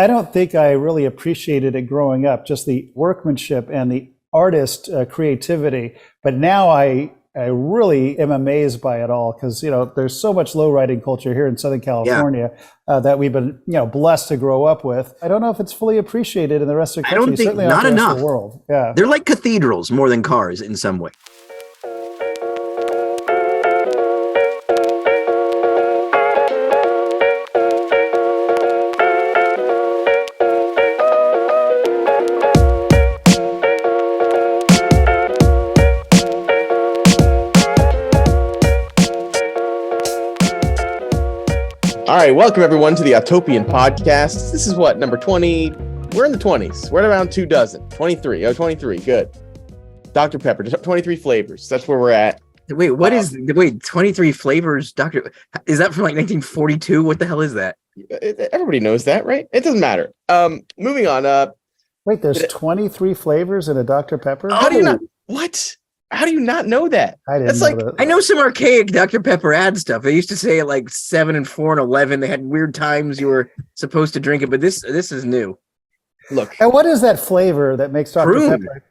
I don't think I really appreciated it growing up, just the workmanship and the artist creativity. But now I really am amazed by it all because, there's so much low riding culture here in Southern California that we've been, blessed to grow up with. I don't know if it's fully appreciated in the rest of the country. I don't think, certainly not the rest enough. Of the world. Yeah. They're like cathedrals more than cars in some way. All right, welcome everyone to the Autopian podcast. This is what, number 20? We're in the 20s. We're at around 23. Oh, 23, good. Dr. Pepper, 23 flavors. That's where we're at. Wait, 23 flavors, Dr. Is that from like 1942? What the hell is that? Everybody knows that, right? It doesn't matter. Moving on. Wait, there's 23 flavors in a Dr. Pepper? How do you not? What? How do you not know that? I didn't know that. I know some archaic Dr. Pepper ad stuff. They used to say like 7 and 4 and 11. They had weird times you were supposed to drink it, but this is new. Look. And what is that flavor that makes Dr. Prune. Pepper?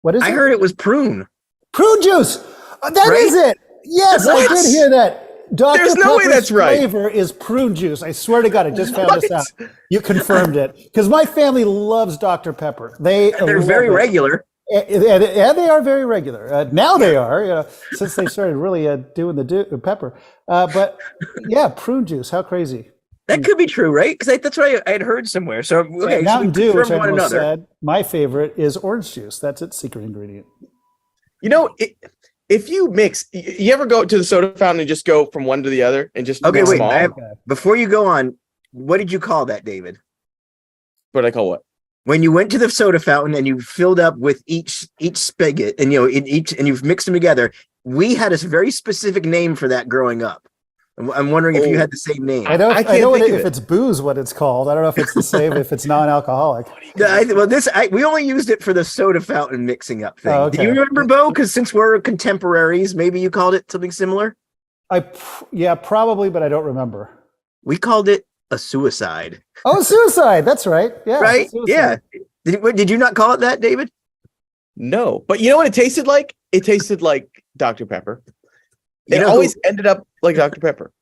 What is it? I heard it was prune. Prune juice. That is it. Yes, What? I did hear that. Dr. There's no way Pepper's that's right. flavor is prune juice. I swear to God, I just found this out. You confirmed it. Because my family loves Dr. Pepper. They're very regular. And they are very regular. Now they are, since they started really doing the pepper. But yeah, prune juice. How crazy. That could be true, right? Because that's what I had heard somewhere. So, okay. Mountain Dew, which I one almost another. said, my favorite is orange juice. That's its secret ingredient. If you mix, you ever go to the soda fountain and just go from one to the other and just Okay, mix wait. them all? Before you go on, what did you call that, David? What I call what? When you went to the soda fountain and you filled up with each spigot and and you've mixed them together, we had a very specific name for that growing up. I'm wondering if you had the same name. I know think of if it's booze, what it's called. I don't know if it's the same if it's non-alcoholic. We only used it for the soda fountain mixing up thing. Oh, okay. Do you remember, Bo? Because since we're contemporaries, maybe you called it something similar. Yeah, probably, but I don't remember. We called it a suicide. Oh, suicide. That's right. Yeah. Right? Suicide. Yeah. Did you not call it that, David? No, but you know what it tasted like? It tasted like Dr. Pepper. It You know always ended up like Dr. Pepper.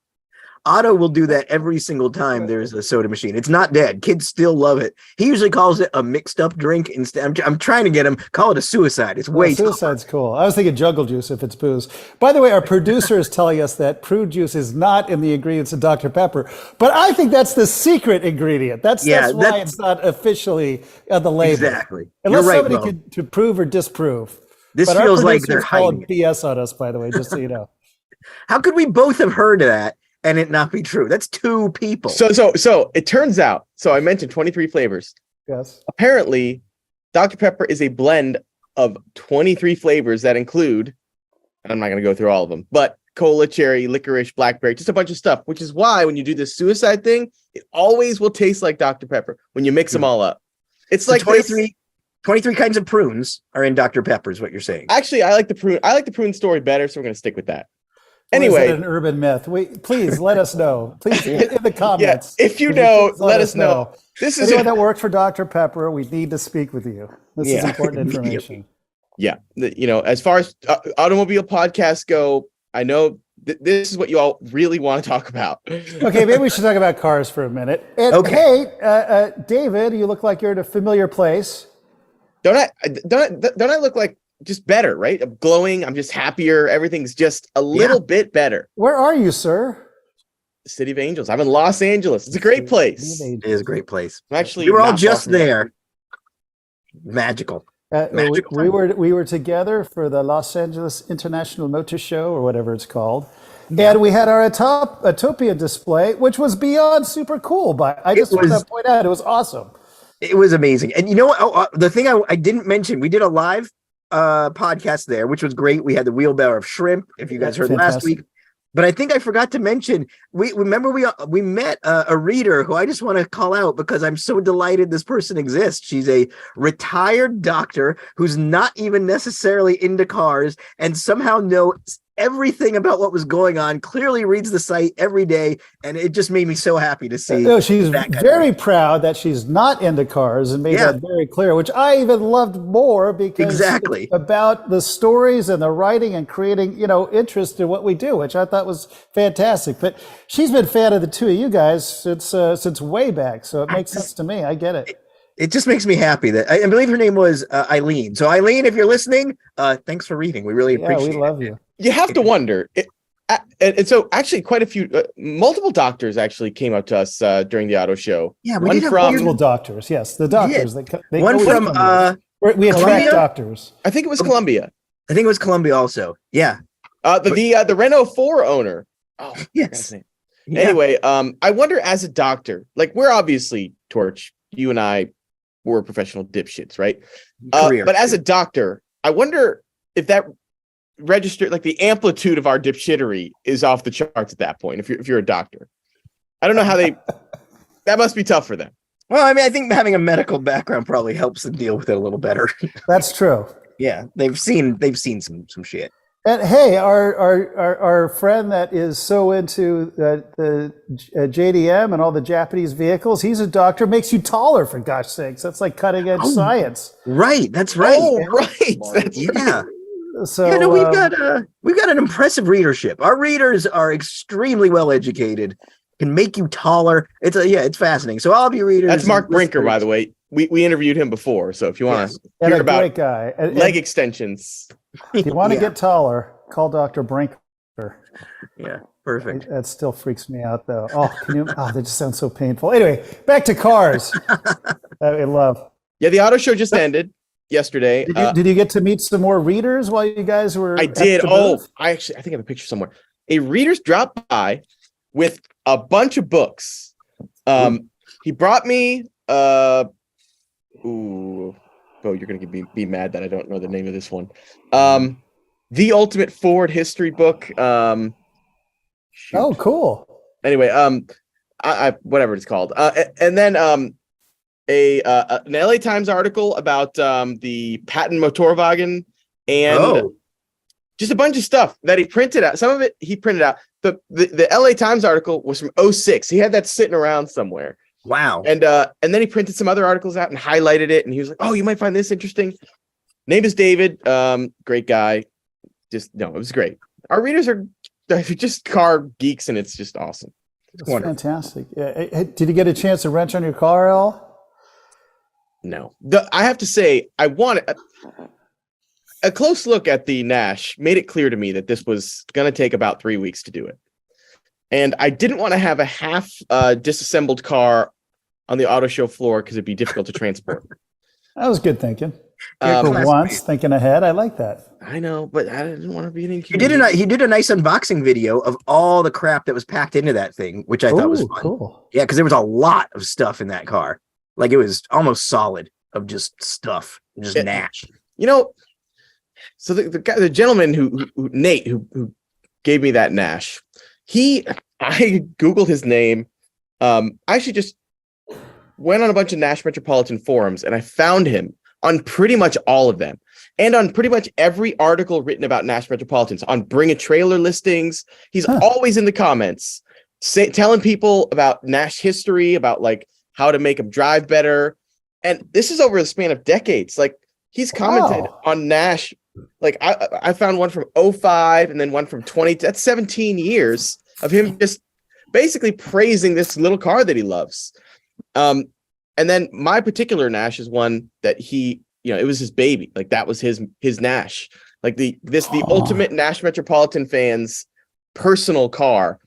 Otto will do that every single time there's a soda machine. It's not dead. Kids still love it. He usually calls it a mixed up drink instead. I'm trying to get him call it a suicide. It's way suicide's cool. I was thinking jungle juice if it's booze. By the way, our producer is telling us that prune juice is not in the ingredients of Dr. Pepper, but I think that's the secret ingredient. That's why it's not officially on the label. Exactly. Unless You're right, somebody Bo. could prove or disprove. This but feels our like they're producer's calling hiding it. BS on us, by the way, just so you know. How could we both have heard of that and it not be true? That's two people. So it turns out, I mentioned 23 flavors. Yes. Apparently, Dr. Pepper is a blend of 23 flavors that include, I'm not going to go through all of them, but cola, cherry, licorice, blackberry, just a bunch of stuff, which is why when you do this suicide thing, it always will taste like Dr. Pepper when you mix them all up. It's like 23 kinds of prunes are in Dr. Pepper is what you're saying. Actually, I like the prune story better, so we're going to stick with that. Anyway, Anyway, is it an urban myth? Please let us know. Please in the comments. if you know, please let us know. This is anyone that worked for Dr. Pepper. We need to speak with you. This is important information. Yeah, as far as automobile podcasts go, I know this is what you all really want to talk about. Okay, maybe we should talk about cars for a minute. And Okay. Hey, David, you look like you're in a familiar place. Don't I look like just better, right? I'm glowing. I'm just happier. Everything's just a little bit better. Where are you, sir? City of Angels. I'm in Los Angeles. It's a great place. It is a great place. I'm actually, We were all not just far from there. Magical. We were together for the Los Angeles International Motor Show or whatever it's called. And we had our Autopian display, which was beyond super cool. But I just want to point out, it was awesome. It was amazing. And you know what? The thing I didn't mention, we did a live podcast there, which was great. We had the wheelbarrow of shrimp, if you guys heard last week. But I think I forgot to mention, we met a reader who I just want to call out because I'm so delighted this person exists. She's a retired doctor who's not even necessarily into cars and somehow knows everything about what was going on, clearly reads the site every day, and it just made me so happy to see. No, she's very proud that she's not into cars and made that very clear, which I even loved more because it's about the stories and the writing and creating, interest in what we do, which I thought was fantastic. But she's been a fan of the two of you guys since way back, so it makes sense to me. I get it. It just makes me happy that I believe her name was Eileen. So Eileen, if you're listening, thanks for reading. We really appreciate it. We love you. You have to wonder. And so actually quite a few, multiple doctors actually came up to us during the auto show. Yeah, we did have multiple doctors. Yes, the doctors. One from we attract doctors. I think it was Columbia. I think it was Columbia also. Yeah. The Renault 4 owner. Oh, yes. Yeah. Anyway, I wonder as a doctor, like we're obviously Torch, you and I were professional dipshits, right? But as a doctor, I wonder if that registered, like the amplitude of our dipshittery is off the charts at that point. If you're a doctor, I don't know how that must be tough for them. Well, I mean, I think having a medical background probably helps them deal with it a little better. That's true. Yeah, they've seen some shit. And hey, our friend that is so into the JDM and all the Japanese vehicles, he's a doctor, makes you taller, for gosh sakes. That's like cutting edge science. Right, that's right. Oh, right. That's right. So we've got an impressive readership. Our readers are extremely well educated, can make you taller. It's fascinating. So all of you readers. That's Mark Brinker, by the way. We interviewed him before, so if you want to hear about great guy. leg extensions. If you want to get taller, call Dr. Brinker. Yeah, perfect. That still freaks me out, though. That just sounds so painful. Anyway, back to cars. That I love. Yeah, the auto show just ended yesterday. Did you get to meet some more readers while you guys were? I did. I think I have a picture somewhere. A reader's dropped by with a bunch of books. He brought me. You're gonna be mad that I don't know the name of this one. The Ultimate Ford History Book. Oh, cool. Anyway, I whatever it's called. And then an LA Times article about the Patent Motorwagen and just a bunch of stuff that he printed out. Some of it he printed out. The LA Times article was from 2006. He had that sitting around somewhere. Wow. And then he printed some other articles out and highlighted it. And he was like, "Oh, you might find this interesting." Name is David. Great guy. It was great. Our readers are just car geeks, and it's just awesome. It's fantastic. Yeah. Did you get a chance to wrench on your car at all? No. I have to say, I wanted a close look at the Nash made it clear to me that this was going to take about 3 weeks to do it. And I didn't want to have a half disassembled car on the auto show floor because it'd be difficult to transport. That was good thinking. For once, thinking ahead. I like that. I know, but I didn't want to be an inconvenience. He did a nice unboxing video of all the crap that was packed into that thing, which I thought was fun. Cool. Yeah, because there was a lot of stuff in that car. Like it was almost solid of just stuff, just Nash. So the gentleman who Nate who gave me that Nash, I Googled his name. I actually just went on a bunch of Nash Metropolitan forums and I found him on pretty much all of them and on pretty much every article written about Nash Metropolitans on Bring a Trailer listings. He's always in the comments telling people about Nash history, about like how to make them drive better. And this is over the span of decades. Like he's commented on Nash. Like I found one from 2005 and then one from 20. That's 17 years of him just basically praising this little car that he loves. And then my particular Nash is one that he, it was his baby. Like that was his Nash. Like the ultimate Nash Metropolitan fans personal car.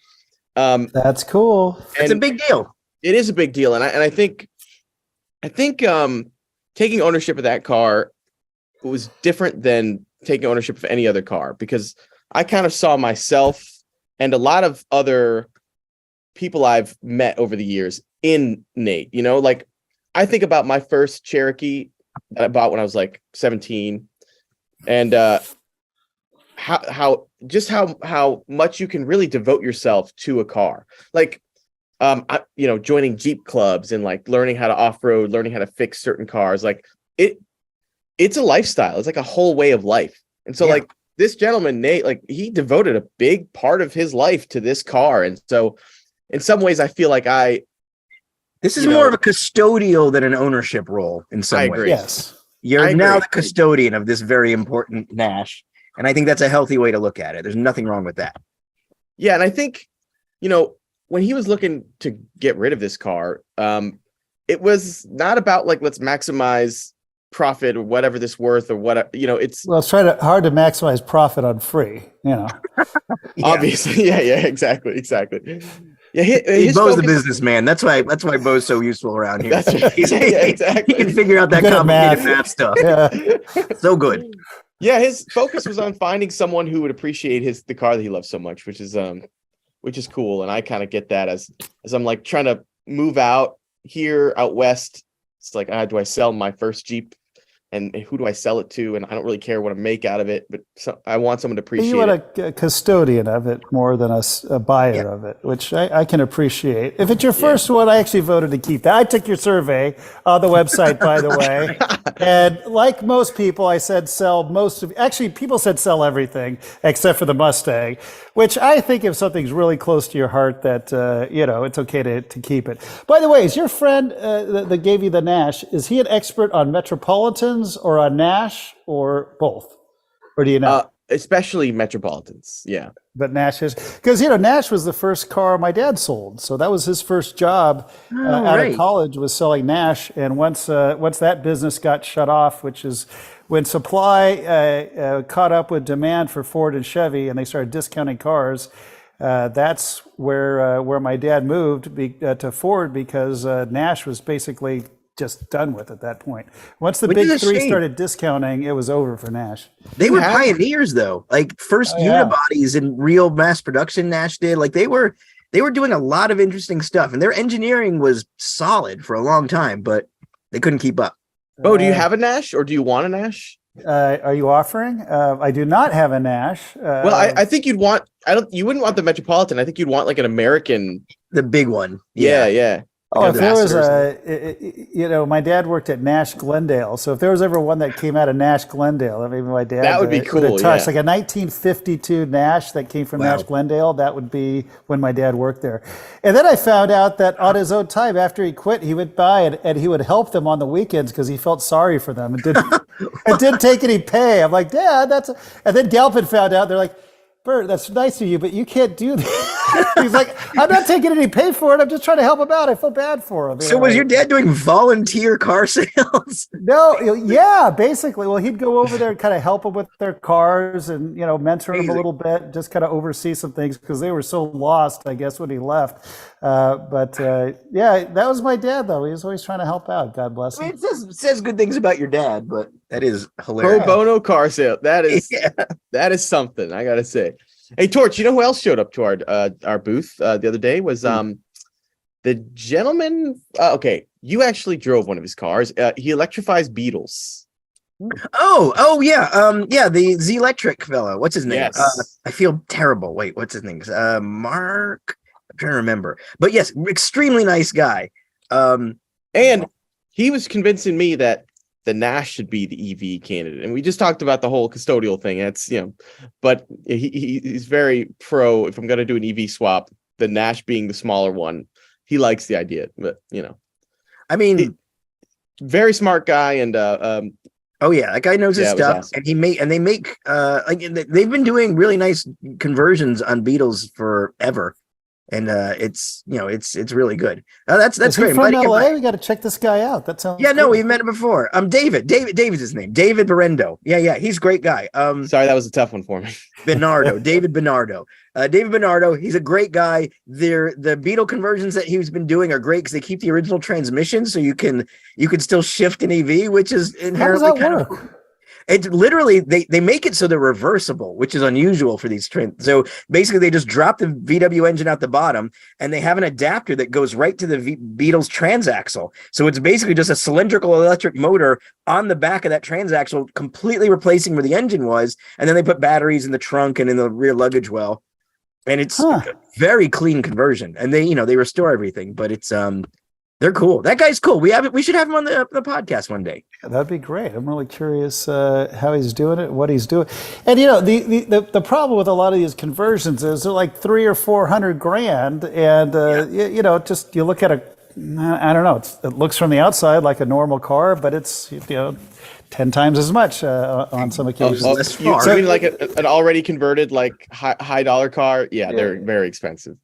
That's cool. It's a big deal. It is a big deal. And I think taking ownership of that car was different than taking ownership of any other car, because I kind of saw myself and a lot of other people I've met over the years in Nate. Like I think about my first Cherokee that I bought when I was like 17 and how much you can really devote yourself to a car. Like joining Jeep clubs and like learning how to off-road, learning how to fix certain cars. Like it's a lifestyle. It's like a whole way of life. And so like this gentleman, Nate, like he devoted a big part of his life to this car. And so in some ways I feel like this is more of a custodial than an ownership role in some I ways. agree. Yes. You're now the custodian of this very important Nash. And I think that's a healthy way to look at it. There's nothing wrong with that. Yeah. And I think, when he was looking to get rid of this car, it was not about like, let's maximize profit or whatever this worth or whatever, it's hard to maximize profit on free, obviously. Yeah, exactly. Yeah, Bo's the businessman. That's why Bo's so useful around here. That's right. Exactly. He can figure out that complicated math stuff. Yeah. So good. Yeah, his focus was on finding someone who would appreciate the car that he loves so much, which is cool. And I kind of get that as I'm like trying to move out west. It's like, do I sell my first Jeep? And who do I sell it to? And I don't really care what I make out of it, but I want someone to appreciate it. You want a custodian of it more than a buyer of it, which I can appreciate. If it's your first one, I actually voted to keep that. I took your survey on the website, by the way. And like most people, I said people said sell everything except for the Mustang, which I think if something's really close to your heart that, it's okay to keep it. By the way, is your friend that gave you the Nash, is he an expert on Metropolitans or on Nash or both? Or do you know? Especially Metropolitans, yeah. But Nash is, because, Nash was the first car my dad sold. So that was his first job out of college, was selling Nash. And once that business got shut off, which is when supply caught up with demand for Ford and Chevy and they started discounting cars, that's where my dad moved to Ford, because Nash was basically just done with at that point. Once the big three started discounting, it was over for Nash. They were pioneers, though. Like first unibodies in real mass production. Nash did. Like they were doing a lot of interesting stuff, and their engineering was solid for a long time, but they couldn't keep up. Do you have a Nash, or do you want a Nash? Are you offering? I do not have a Nash. Well, I think you'd want. You wouldn't want the Metropolitan. I think you'd want like an American, the big one. Yeah. If there was my dad worked at Nash Glendale, so if there was ever one that came out of Nash Glendale, maybe my dad that would be cool. Like a 1952 Nash that came from Nash Glendale. That would be when my dad worked there. And then I found out that on his own time, after he quit, he would buy it and he would help them on the weekends because he felt sorry for them and didn't take any pay. I'm like, Dad, and then Galpin found out. They're like, Bert, that's nice of you, but you can't do that. He's like, I'm not taking any pay for it. I'm just trying to help him out. I feel bad for him. So was your dad doing volunteer car sales? No, yeah, basically. Well, he'd go over there and kind of help them with their cars and, mentor them a little bit, just kind of oversee some things because they were so lost, I guess, when he left. That was my dad, though. He was always trying to help out. God bless him. I mean, it says good things about your dad, but that is hilarious. Pro bono car sale. That is something, I gotta say. Hey, Torch, you know who else showed up to our booth the other day was the gentleman. You actually drove one of his cars. He electrifies Beetles. Oh yeah. The Z-Electric fellow. What's his name? Yes. I feel terrible. Wait, what's his name? Mark. I'm trying to remember. But yes, extremely nice guy. And he was convincing me that the Nash should be the EV candidate. And we just talked about the whole custodial thing. That's, but he's very pro. If I'm going to do an EV swap, the Nash being the smaller one, he likes the idea. But, I mean, very smart guy. And, oh yeah, that guy knows his stuff. Awesome. And they make they've been doing really nice conversions on Beetles forever. And it's really good. That's great. From LA? We got to check this guy out. That sounds no, we've met him before. David's his name. David Berendo. Yeah, he's a great guy. Sorry, that was a tough one for me. David Bernardo. David Bernardo, he's a great guy. The Beetle conversions that he's been doing are great because they keep the original transmission, so you can still shift an EV, which is inherently kind of. It's literally they make it so they're reversible, which is unusual for these trends. So basically, they just drop the VW engine out the bottom, and they have an adapter that goes right to the Beetle's transaxle. So it's basically just a cylindrical electric motor on the back of that transaxle, completely replacing where the engine was. And then they put batteries in the trunk and in the rear luggage well, and it's a very clean conversion. And they restore everything, but it's They're cool. That guy's cool. We should have him on the podcast one day. Yeah, that'd be great. I'm really curious how he's doing it, what he's doing. And, you know, the problem with a lot of these conversions is they're like $300,000 or $400,000. And, you know, just you look at I don't know, it looks from the outside like a normal car, but it's, you know, 10 times as much on some occasions. You mean like an already converted, like high dollar car? Yeah, they're very expensive.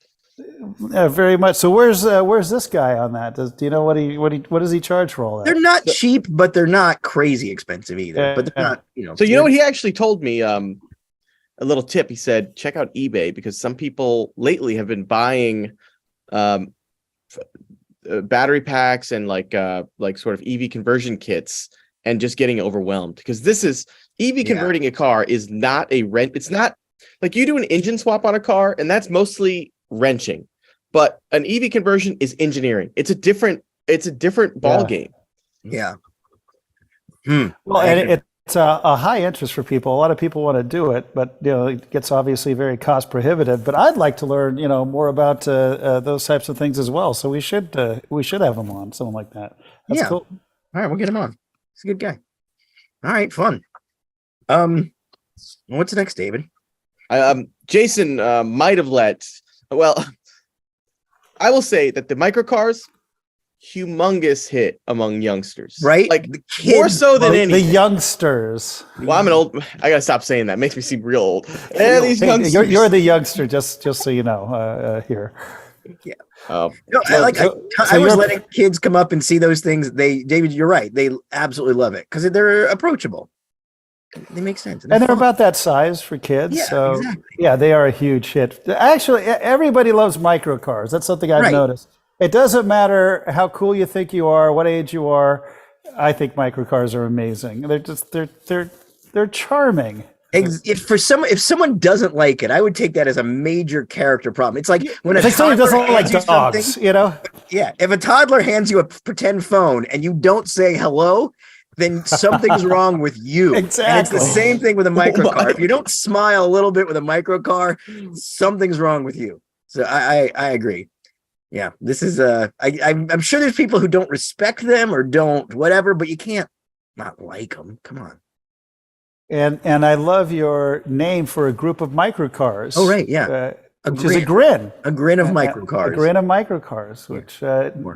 Very much. So where's this guy on that? Do you know what does he charge for all that? They're not cheap, but they're not crazy expensive either. But they're not, you know. So you know what he actually told me? A little tip. He said, check out eBay because some people lately have been buying battery packs and like sort of EV conversion kits and just getting overwhelmed because this is EV converting a car is not a rent. It's not like you do an engine swap on a car and that's mostly wrenching, but an EV conversion is engineering. It's a different ball game. Yeah. Well, and it's a high interest for people. A lot of people want to do it, but you know, it gets obviously very cost prohibitive. But I'd like to learn, you know, more about those types of things as well. So we should have him on, someone like that. That's cool. All right, we'll get him on. He's a good guy. All right, fun. What's next, David? Jason might have let. Well, I will say that the microcars, humongous hit among youngsters, right? Like more so than anything. The youngsters. Well, I'm an old. I gotta stop saying that. It makes me seem real old. These youngsters. You're the youngster, just so you know. Here. Yeah. No, I was letting kids come up and see those things. David, you're right. They absolutely love it because they're approachable. They make sense. And they're about that size for kids. Yeah, so exactly. Yeah, they are a huge hit. Actually, everybody loves microcars. That's something I've noticed. It doesn't matter how cool you think you are, what age you are. I think microcars are amazing. They're charming. If someone doesn't like it, I would take that as a major character problem. It's like when someone doesn't like dogs, you know? Yeah. If a toddler hands you a pretend phone and you don't say hello, then something's wrong with you. Exactly. And it's the same thing with a microcar. If you don't smile a little bit with a microcar, something's wrong with you. So I agree. Yeah, this is I'm sure there's people who don't respect them or don't whatever, but you can't not like them. Come on. And I love your name for a group of microcars. Oh right, yeah. Which is a grin. A grin of microcars. A grin of microcars, which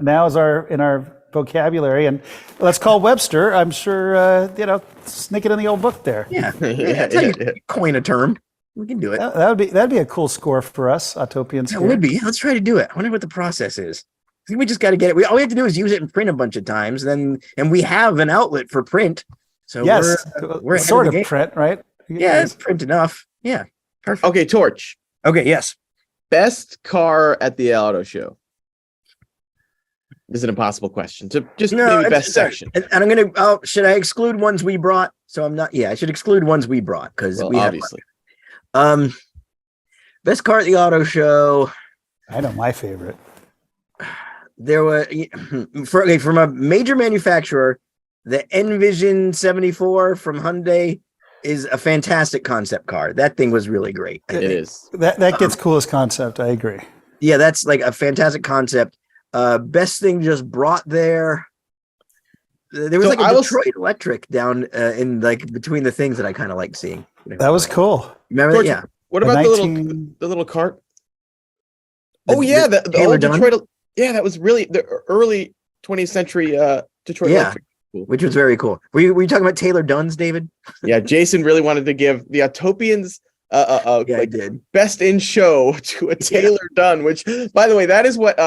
now is in our vocabulary. And let's call Webster. I'm sure, sneak it in the old book there. Yeah. That's how you coin a term. We can do it. That'd be a cool score for us, Autopian score. It would be. Yeah, let's try to do it. I wonder what the process is. I think we just got to get it. All we have to do is use it and print a bunch of times. And we have an outlet for print. So yes, we're sort of print, right? Yeah, it's print enough. Yeah. Perfect. Okay, Torch. Okay, yes. Best car at the auto show. This is an impossible question. So just maybe best section. And I'm going to, should I exclude ones we brought? So I'm not, I should exclude ones we brought because we obviously. Best car at the auto show. I know my favorite. There were, from a major manufacturer, the Envision 74 from Hyundai is a fantastic concept car. That thing was really great. It is. That gets coolest concept. I agree. Yeah, that's like a fantastic concept. Best thing just brought there. There was a Detroit Electric down in like between the things that I kind of liked seeing. That was cool. Remember that? Yeah. What about the little cart? The old Dunn? Detroit. Yeah, that was really the early 20th century Detroit Electric. Cool. Which was very cool. Were you talking about Taylor Dunn's, David? Yeah, Jason really wanted to give the Autopians I did. best in show to a Taylor Dunn, which, by the way, that is what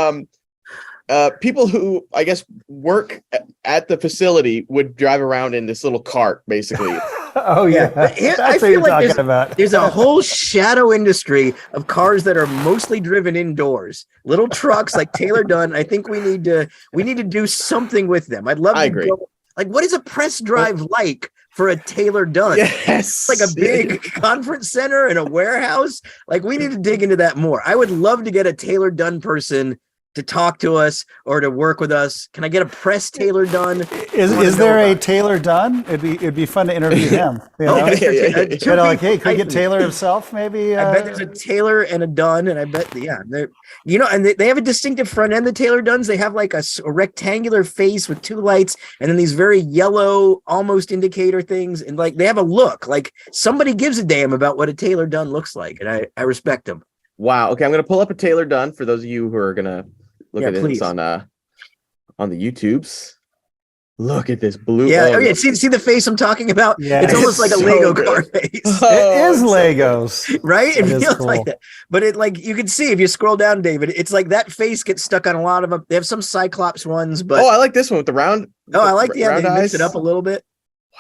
people who I guess work at the facility would drive around in this little cart, basically. Oh yeah, I feel like there's a whole shadow industry of cars that are mostly driven indoors. Little trucks like Taylor Dunn. I think we need to do something with them. I'd love to agree. go. Like, what is a press drive like for a Taylor Dunn? Yes, like a big conference center and a warehouse. Like, we need to dig into that more. I would love to get a Taylor Dunn person to talk to us or to work with us. Can I get a press Taylor Dunn? Is there a Taylor Dunn? It'd be fun to interview him. You know? Like, hey, could we get Taylor himself? Maybe. I bet there's a Taylor and a Dunn, and I bet and they have a distinctive front end. The Taylor Dunns, they have like a rectangular face with two lights, and then these very yellow, almost indicator things, and like they have a look like somebody gives a damn about what a Taylor Dunn looks like, and I respect them. Wow. Okay, I'm gonna pull up a Taylor Dunn for those of you who are gonna look at this on the YouTubes. Look at this blue. Yeah, see the face I'm talking about? Yeah, it's almost like a Lego car face. It is Legos. Right? It feels like that. But it like you can see if you scroll down, David, it's like that face gets stuck on a lot of them. They have some Cyclops ones, but I like this one with the round. I like they round mix it up a little bit.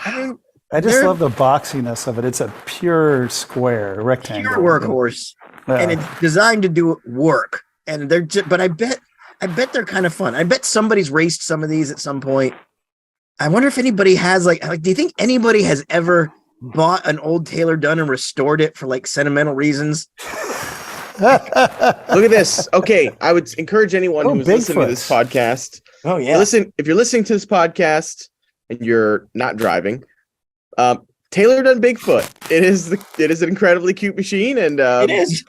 Wow. I just love the boxiness of it. It's a pure square rectangle. Pure workhorse. Yeah. And it's designed to do work. And they're just, but I bet they're kind of fun. I bet somebody's raced some of these at some point. I wonder if anybody has like, do you think anybody has ever bought an old Taylor Dunn and restored it for like sentimental reasons? Look at this. Okay, I would encourage anyone who's listening to this podcast. Oh yeah. If you're listening to this podcast and you're not driving, Taylor Dunn Bigfoot. It is an incredibly cute machine, and it is.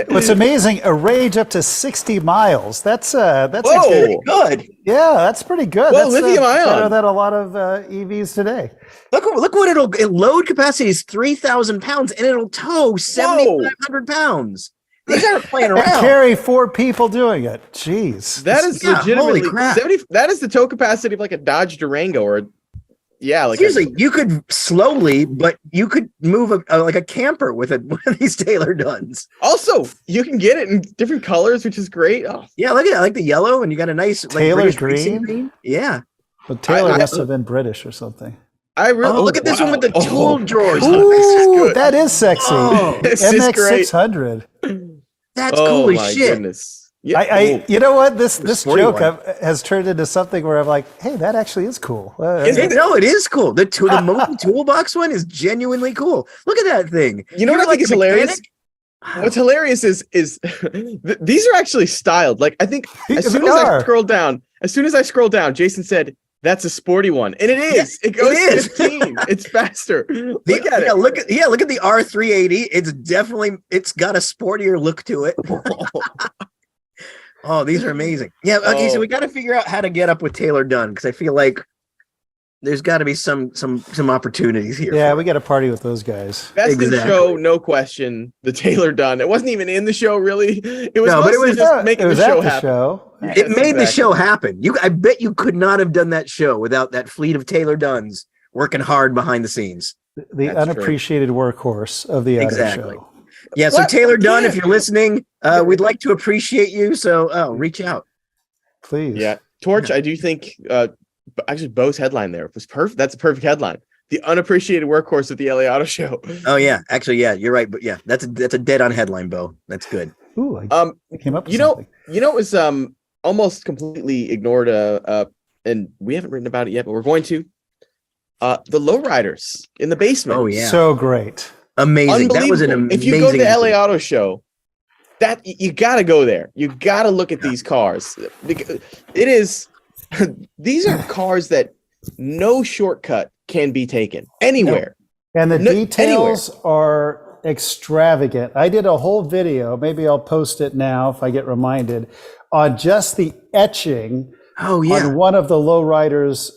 What's amazing, a range up to 60 miles. That's pretty good. Yeah, that's pretty good. Well, that's lithium ion. better than a lot of EVs today. Look what load capacity is 3,000 pounds, and it'll tow 7,500 pounds. These aren't playing around. And carry 4 people doing it. Jeez, that is legitimately holy crap. 70. That is the tow capacity of like a Dodge Durango or. Yeah, like seriously, you could slowly, but you could move like a camper with one of these Taylor Dunns. Also, you can get it in different colors, which is great. Oh. Yeah, look at it. I like the yellow, and you got a nice Taylor like, green. Yeah, but Taylor must have been British or something. Look at this one with the tool drawers. Ooh, that is sexy. MX600. That's cool as shit. Goodness. Yeah, you know what? This joke has turned into something where I'm like, hey, that actually is cool. It is cool. The Moten Toolbox one is genuinely cool. Look at that thing. You know what I think is hilarious? What's hilarious is these are actually styled. Like I think as soon as I scroll down, Jason said that's a sporty one, and it is. It goes 15. It's faster. Look at it. Look at the R380. It's got a sportier look to it. Oh, these are amazing. Yeah. Okay. So we got to figure out how to get up with Taylor Dunn, because I feel like there's got to be some opportunities here. Yeah, we got to party with those guys. Best in show, no question. The Taylor Dunn. It wasn't even in the show, really. It was just making the show happen. It made the show happen. I bet you could not have done that show without that fleet of Taylor Dunns working hard behind the scenes. The unappreciated workhorse of the auto show. Yeah, so Taylor Dunn, if you're listening, we'd like to appreciate you. So reach out. Please. Yeah. Torch, I do think actually Bo's headline there was perfect. That's a perfect headline. The unappreciated workhorse of the LA Auto Show. Oh yeah. Actually, yeah, you're right. But yeah, that's a dead on headline, Bo. That's good. Ooh, I came up with something. It was almost completely ignored and we haven't written about it yet, but we're going to. The lowriders in the basement. Oh yeah. So great. Amazing. That was an amazing. If you go to the LA Auto Show, that you got to go there. You got to look at these cars. Because it is. These are cars that no shortcut can be taken anywhere. No. And the details are extravagant. I did a whole video. Maybe I'll post it now if I get reminded on just the etching. Oh yeah. On one of the lowriders,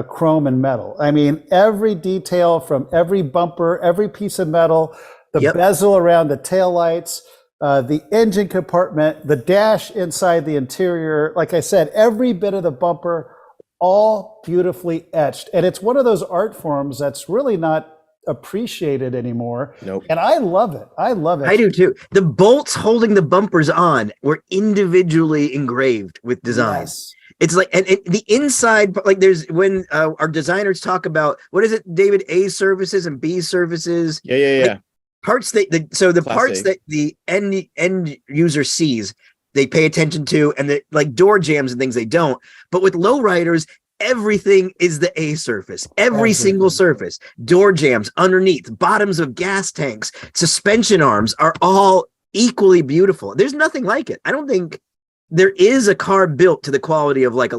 chrome and metal. I mean, every detail from every bumper, every piece of metal, the bezel around the taillights, the engine compartment, the dash inside the interior. Like I said, every bit of the bumper, all beautifully etched. And it's one of those art forms that's really not appreciated anymore. Nope. And I love it. I do too. The bolts holding the bumpers on were individually engraved with design. Yes. It's like, and the inside, like there's when our designers talk about, what is it, David, A surfaces and B surfaces. Yeah. Like, parts parts that the end user sees, they pay attention to, and the like door jams and things they don't. But with lowriders, everything is the A surface, every single surface, door jams underneath, bottoms of gas tanks, suspension arms are all equally beautiful. There's nothing like it. I don't think there is a car built to the quality of like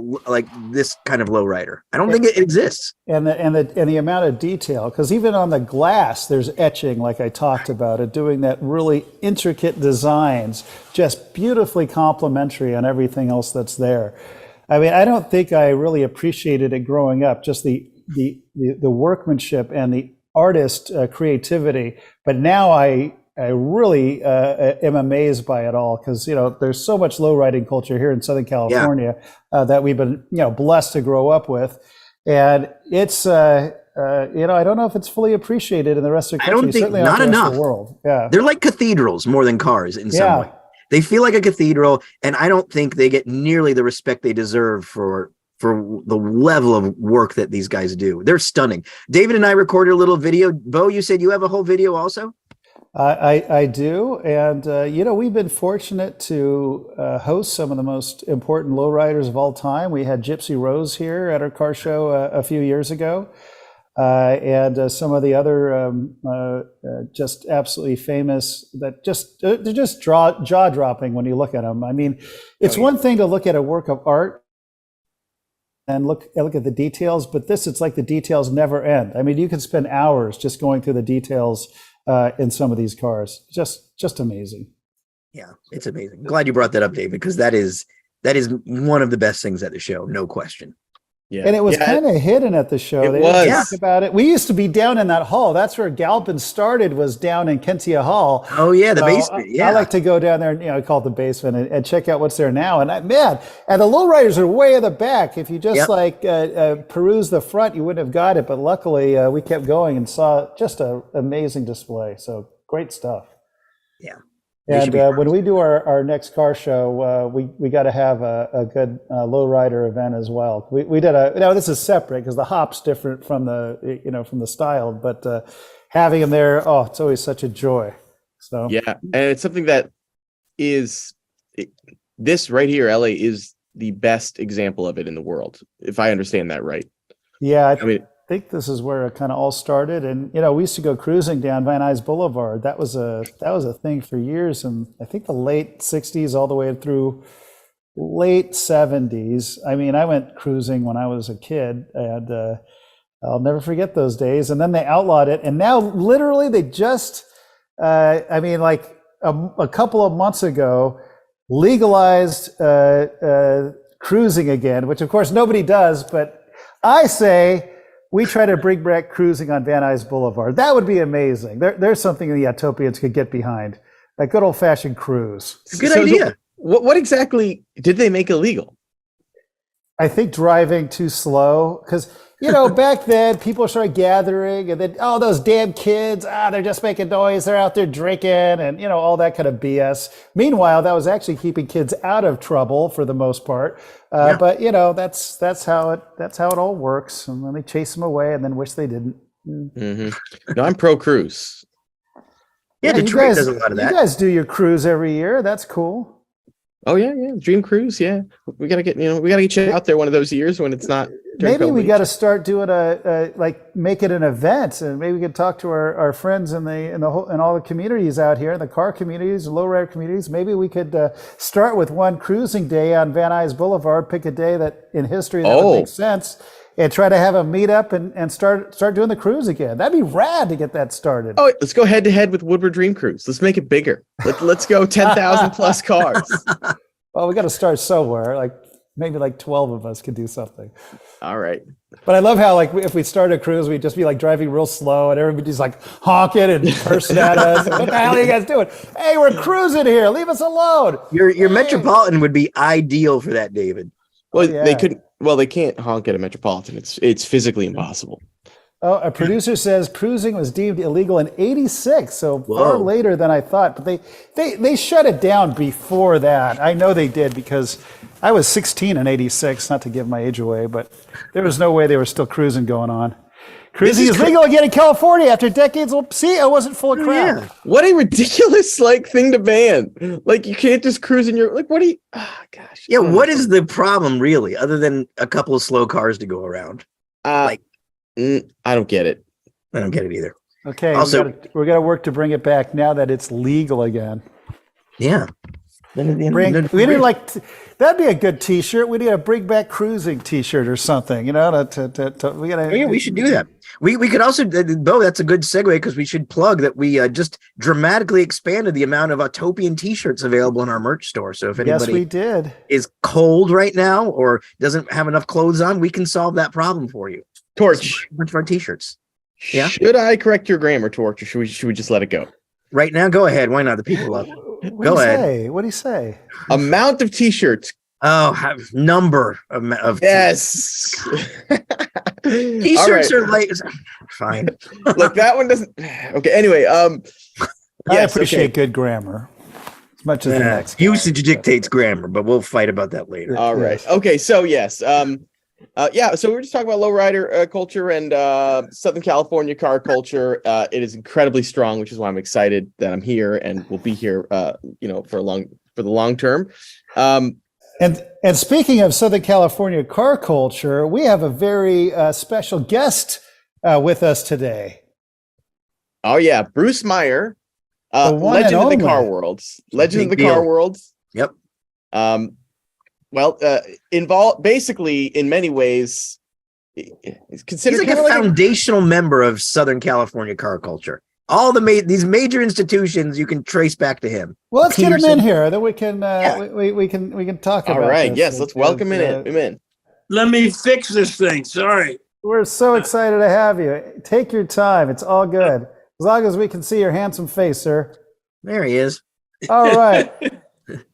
this kind of lowrider. I don't think it exists. And the amount of detail, because even on the glass, there's etching, like I talked about it, doing that really intricate designs, just beautifully complementary on everything else that's there. I mean, I don't think I really appreciated it growing up, just the workmanship and the artist creativity. But now I really am amazed by it all, because there's so much low riding culture here in Southern California that we've been blessed to grow up with, and it's I don't know if it's fully appreciated in the rest of the country. I don't think certainly not the rest enough. Of the world. Yeah, they're like cathedrals more than cars in some way. They feel like a cathedral, and I don't think they get nearly the respect they deserve for the level of work that these guys do. They're stunning. David and I recorded a little video. Bo, you said you have a whole video also? I do, and we've been fortunate to host some of the most important lowriders of all time. We had Gypsy Rose here at our car show a few years ago, and some of the other just absolutely famous that they're just jaw dropping when you look at them. I mean, it's one thing to look at a work of art and look at the details, but it's like the details never end. I mean, you can spend hours just going through the details in some of these cars. Just amazing. Yeah, it's amazing. Glad you brought that up, David, because that is one of the best things at the show, no question. Yeah. And it was kind of hidden at the show. They didn't talk about it. We used to be down in that hall. That's where Galpin started, was down in Kentia Hall. Oh yeah, the basement. Yeah, I like to go down there and I call it the basement and check out what's there now. And and the lowriders are way in the back. If you just peruse the front, you wouldn't have got it. But luckily, we kept going and saw just an amazing display. So great stuff. Yeah. And when we do our next car show, we got to have a good lowrider event as well. We did this is separate because the hop's different from the style, but having them there, it's always such a joy. So yeah, and it's something that this right here, LA is the best example of it in the world, if I understand that right. Yeah, I think this is where it kind of all started, and we used to go cruising down Van Nuys Boulevard. That was a thing for years, and I think the late '60s all the way through late '70s. I mean, I went cruising when I was a kid, and I'll never forget those days. And then they outlawed it, and now literally they just, like a couple of months ago, legalized cruising again, which of course nobody does, but I say, we try to bring back cruising on Van Nuys Boulevard. That would be amazing. There's something the Autopians could get behind, a good old-fashioned cruise. Good idea. So what exactly did they make illegal? I think driving too slow, because back then people started gathering, and then those damn kids, they're just making noise. They're out there drinking, and all that kind of BS. Meanwhile, that was actually keeping kids out of trouble for the most part. But that's how it all works. And then they chase them away, and then wish they didn't. Mm-hmm. No, I'm pro cruise. Yeah, Detroit does a lot of that. You guys do your cruise every year. That's cool. Oh yeah, Dream Cruise. Yeah, we gotta get you out there one of those years when it's not. Maybe we got to start doing make it an event, and maybe we could talk to our friends in all the communities out here, the car communities, low-rider communities. Maybe we could start with one cruising day on Van Nuys Boulevard. Pick a day that in history that would make sense, and try to have a meetup and start doing the cruise again. That'd be rad to get that started. Oh, let's go head to head with Woodward Dream Cruise. Let's make it bigger. Let's go 10,000 plus cars. Well, we got to start somewhere. Maybe 12 of us could do something. All right. But I love how if we start a cruise, we'd just be driving real slow, and everybody's honking and cursing at us. What the hell are you guys doing? Hey, we're cruising here. Leave us alone. Your Metropolitan would be ideal for that, David. Well, they couldn't. Well, they can't honk at a Metropolitan. It's physically impossible. Oh, a producer says cruising was deemed illegal in '86, so far later than I thought. But they shut it down before that. I know they did, because I was 16 in '86, not to give my age away, but there was no way they were still cruising going on. Cruising is legal again in California after decades. Well, see, I wasn't full of crap. Yeah. What a ridiculous thing to ban. You can't just cruise in your what do you? Oh, gosh. Yeah, what is the problem really, other than a couple of slow cars to go around? I don't get it. I don't get it either. Okay, we're gonna work to bring it back now that it's legal again. Yeah. Then at the end, We need that'd be a good T-shirt. We need a Bring Back Cruising T-shirt or something. We gotta. we should do that. We could also, Bo, that's a good segue because we should plug that we just dramatically expanded the amount of Autopian T-shirts available in our merch store. So if anybody we did. is cold right now or doesn't have enough clothes on, we can solve that problem for you. Torch. A bunch of our T-shirts. Yeah. Should I correct your grammar, Torch, or should we just let it go? Right now, go ahead. Why not? The people love it. Go ahead. What do you say? Amount of T-shirts. Oh, number of yes. T-shirts are like fine. Look, that one doesn't. Okay. Anyway, I appreciate good grammar as much as the next. Usage dictates grammar, but we'll fight about that later. All right. Okay. So yes. So we're just talking about lowrider culture and Southern California car culture. It is incredibly strong, which is why I'm excited that I'm here and will be here. For the long term. And speaking of Southern California car culture, we have a very special guest with us today. Oh yeah, Bruce Meyer, legend of the car world. Legend of the car world. Yep. Involved basically in many ways. He's considered like a foundational member of Southern California car culture. All these major institutions you can trace back to him. Well, let's get him in here. Then we can we can talk about. All right. This. Yes. Let's welcome him in. Let me fix this thing. Sorry. We're so excited to have you. Take your time. It's all good. As long as we can see your handsome face, sir. There he is. All right.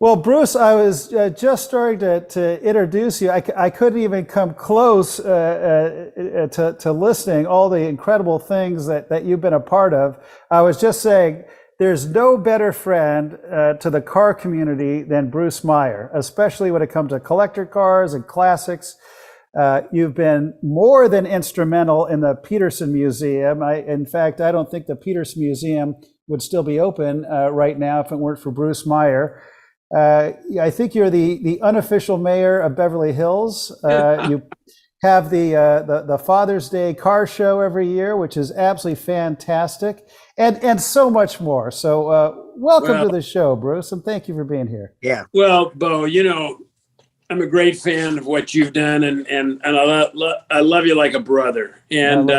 Well, Bruce, I was just starting to introduce you. I couldn't even come close to listening all the incredible things that you've been a part of. I was just saying, there's no better friend to the car community than Bruce Meyer, especially when it comes to collector cars and classics. You've been more than instrumental in the Peterson Museum. In fact, I don't think the Peterson Museum would still be open right now if it weren't for Bruce Meyer. I think you're the unofficial mayor of Beverly Hills. You have the Father's Day car show every year, which is absolutely fantastic, and so much more. So welcome to the show, Bruce, and thank you for being here. Yeah. Well, Bo, I'm a great fan of what you've done, and I love you like a brother. And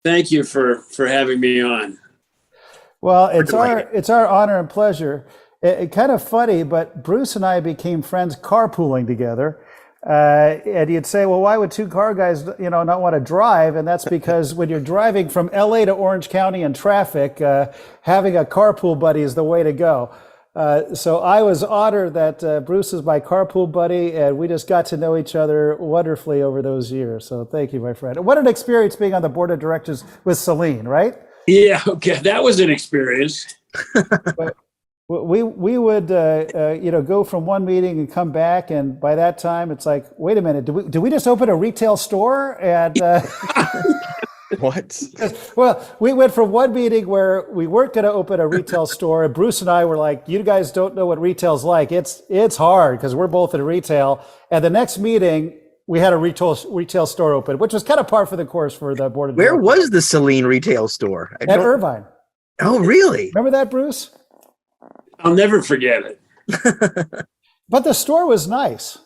thank you for having me on. Well, it's our honor and pleasure. It kind of funny, but Bruce and I became friends carpooling together. And you'd say, well, why would two car guys, not want to drive? And that's because when you're driving from LA to Orange County in traffic, having a carpool buddy is the way to go. So I was honored that Bruce is my carpool buddy, and we just got to know each other wonderfully over those years. So thank you, my friend. What an experience being on the board of directors with Celine, right? Yeah, okay, that was an experience. We would go from one meeting and come back, and by that time it's like, wait a minute, do we just open a retail store? And what? Well, we went from one meeting where we weren't going to open a retail store, and Bruce and I were like, you guys don't know what retail's like. It's hard because we're both in retail. And the next meeting, we had a retail store open, which was kind of par for the course for the board of directors. Where was the Celine retail store? At Irvine. Oh, really? Remember that, Bruce? I'll never forget it. But the store was nice.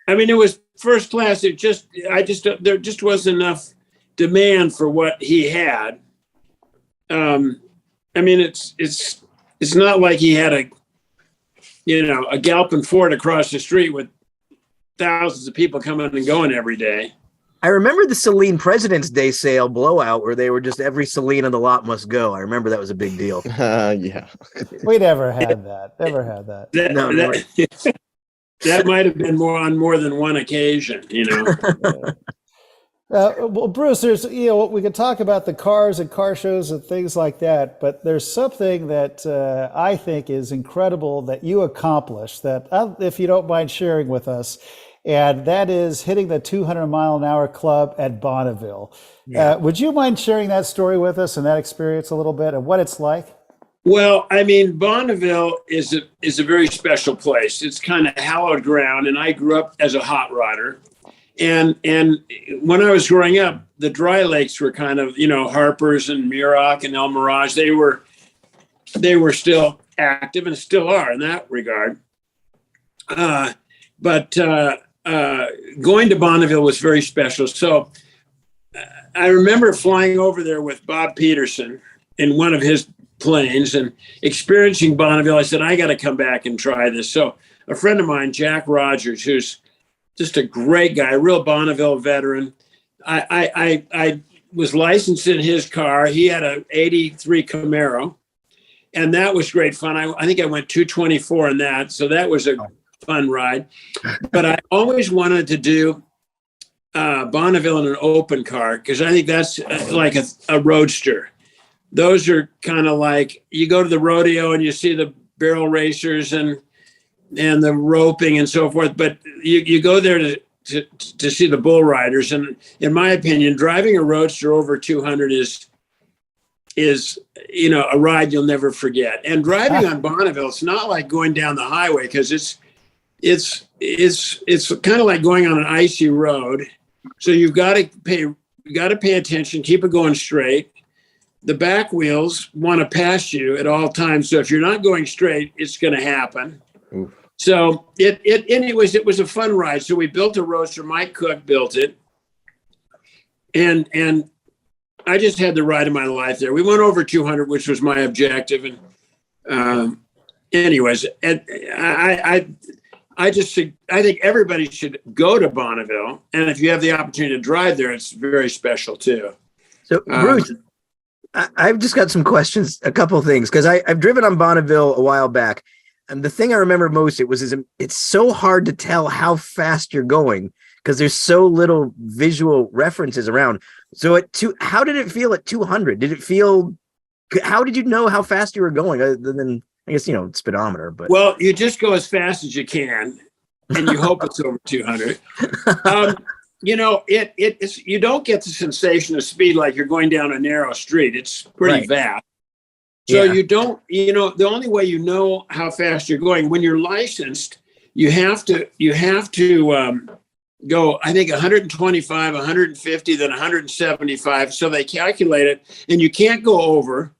I mean, it was first class. There just wasn't enough demand for what he had. I mean, it's not like he had a Galpin Ford across the street with thousands of people coming and going every day. I remember the Celine President's Day sale blowout where they were just every Celine on the lot must go. I remember that was a big deal. Yeah. We never had that. Never had that. That might have been on more than one occasion, Well, Bruce, there's, we could talk about the cars and car shows and things like that, but there's something that I think is incredible that you accomplished that, if you don't mind sharing with us, and that is hitting the 200-mile-an-hour club at Bonneville. Yeah. Would you mind sharing that story with us and that experience a little bit and what it's like? Well, I mean, Bonneville is a very special place. It's kind of hallowed ground, and I grew up as a hot rodder. And when I was growing up, the dry lakes were kind of, Harper's and Muroc and El Mirage. They were still active and still are in that regard. But going to Bonneville was very special. So I remember flying over there with Bob Peterson in one of his planes and experiencing Bonneville. I said, I got to come back and try this. So a friend of mine, Jack Rogers, who's just a great guy, a real Bonneville veteran. I was licensed in his car. He had an 83 Camaro, and that was great fun. I think I went 224 in that. So that was a fun ride. But I always wanted to do Bonneville in an open car because I think that's like a roadster. Those are kind of like you go to the rodeo and you see the barrel racers and the roping and so forth, but you go there to see the bull riders. And in my opinion, driving a roadster over 200 is a ride you'll never forget. And driving on Bonneville, it's not like going down the highway because it's kind of like going on an icy road. So you've got to pay attention, keep it going straight. The back wheels want to pass you at all times. So if you're not going straight, it's going to happen. Oof. So anyways, it was a fun ride. So we built a roadster. Mike Cook built it. And I just had the ride of my life there. We went over 200, which was my objective. And anyways, and I think everybody should go to Bonneville. And if you have the opportunity to drive there, it's very special too. So Bruce, I've just got some questions, a couple of things, because I've driven on Bonneville a while back. And the thing I remember most, it's so hard to tell how fast you're going because there's so little visual references around. So how did it feel at 200? How did you know how fast you were going other than, I guess, speedometer? But well, you just go as fast as you can and you hope it's over 200. It's you don't get the sensation of speed like you're going down a narrow street. It's pretty vast. So you don't, the only way you know how fast you're going when you're licensed, you have to go, I think 125, 150, then 175. So they calculate it and you can't go over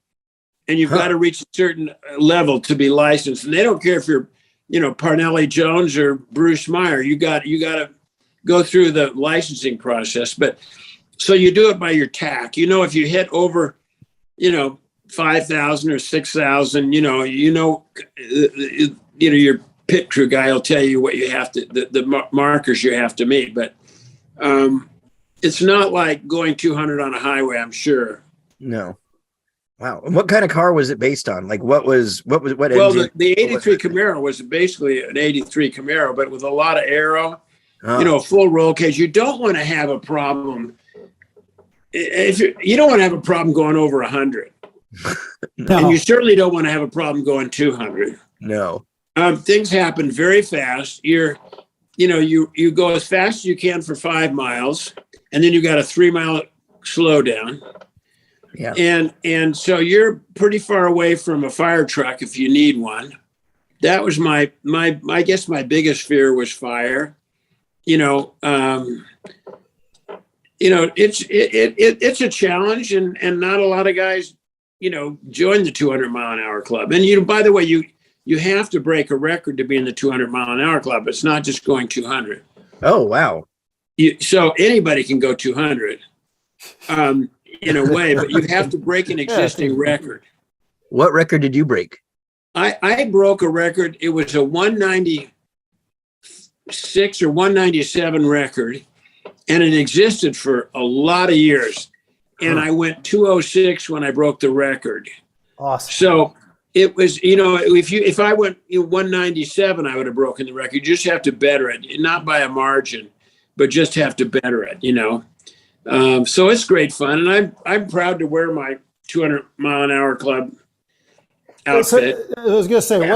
and you've got to reach a certain level to be licensed. And they don't care if you're, Parnelli Jones or Bruce Meyer, you got to go through the licensing process. But so you do it by your TAC, if you hit over, 5,000 or 6,000, your pit crew guy will tell you what you have to, the markers you have to meet. But it's not like going 200 on a highway, I'm sure. No. Wow. And what kind of car was it based on? Like what engine? Well, the 83 Camaro was basically an 83 Camaro, but with a lot of aero, full roll cage. You don't want to have a problem. You don't want to have a problem going over 100. No. And you certainly don't want to have a problem going 200. No. Things happen very fast. You go as fast as you can for 5 miles, and then you got a 3-mile slowdown. Yeah. And so you're pretty far away from a fire truck if you need one. That was I guess my biggest fear was fire. It's a challenge, and not a lot of guys join the 200-mile-an-hour club. And, by the way, you have to break a record to be in the 200-mile-an-hour club. It's not just going 200. Oh, wow. So anybody can go 200 in a way, but you have to break an existing record. What record did you break? I broke a record. It was a 196 or 197 record, and it existed for a lot of years. And I went 206 when I broke the record. Awesome. So it was, if I went 197, I would have broken the record. You just have to better it, not by a margin, but just have to better it, So it's great fun. And I'm proud to wear my 200-mile-an-hour club outfit. So, I was going to say, and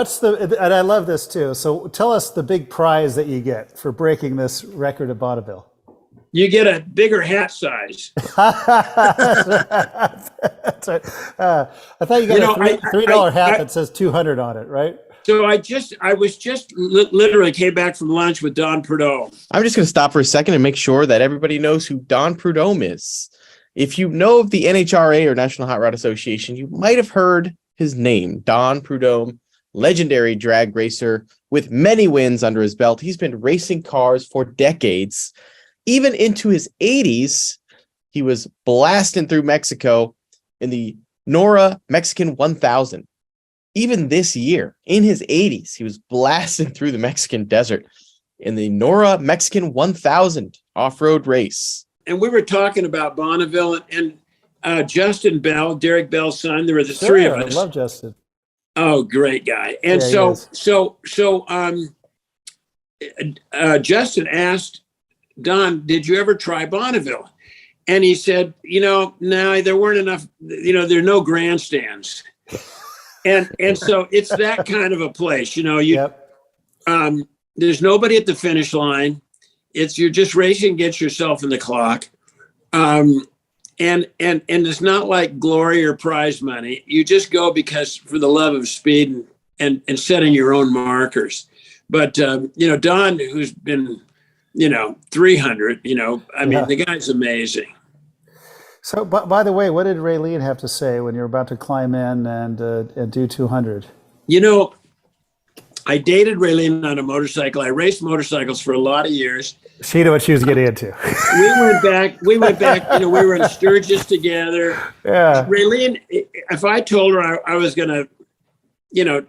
I love this too. So tell us the big prize that you get for breaking this record at Bonneville. You get a bigger hat size. That's right. I thought you got a $3 hat that says 200 on it, right? So I was literally came back from lunch with Don Prudhomme. I'm just going to stop for a second and make sure that everybody knows who Don Prudhomme is. If you know of the NHRA or National Hot Rod Association, you might have heard his name, Don Prudhomme, legendary drag racer with many wins under his belt. He's been racing cars for decades. Even into his 80s, he was blasting through Mexico in the Nora Mexican 1000. Even this year, in his 80s, he was blasting through the Mexican desert in the Nora Mexican 1000 off-road race. And we were talking about Bonneville and Justin Bell, Derek Bell's son. There were the three of us. I love Justin. Oh, great guy. And Yeah, Justin asked Dunn, did you ever try Bonneville? And he said, no, there weren't enough, there are no grandstands. And so it's that kind of a place, there's nobody at the finish line. You're just racing against yourself in the clock. And it's not like glory or prize money. You just go because for the love of speed and setting your own markers. But, Don, who's been, 300, the guy's amazing. So, by the way, what did Raylene have to say when you're about to climb in and do 200? I dated Raylene on a motorcycle. I raced motorcycles for a lot of years. She knew what she was getting into. We went back, we were in Sturgis together. Yeah. Raylene, if I told her I was going to,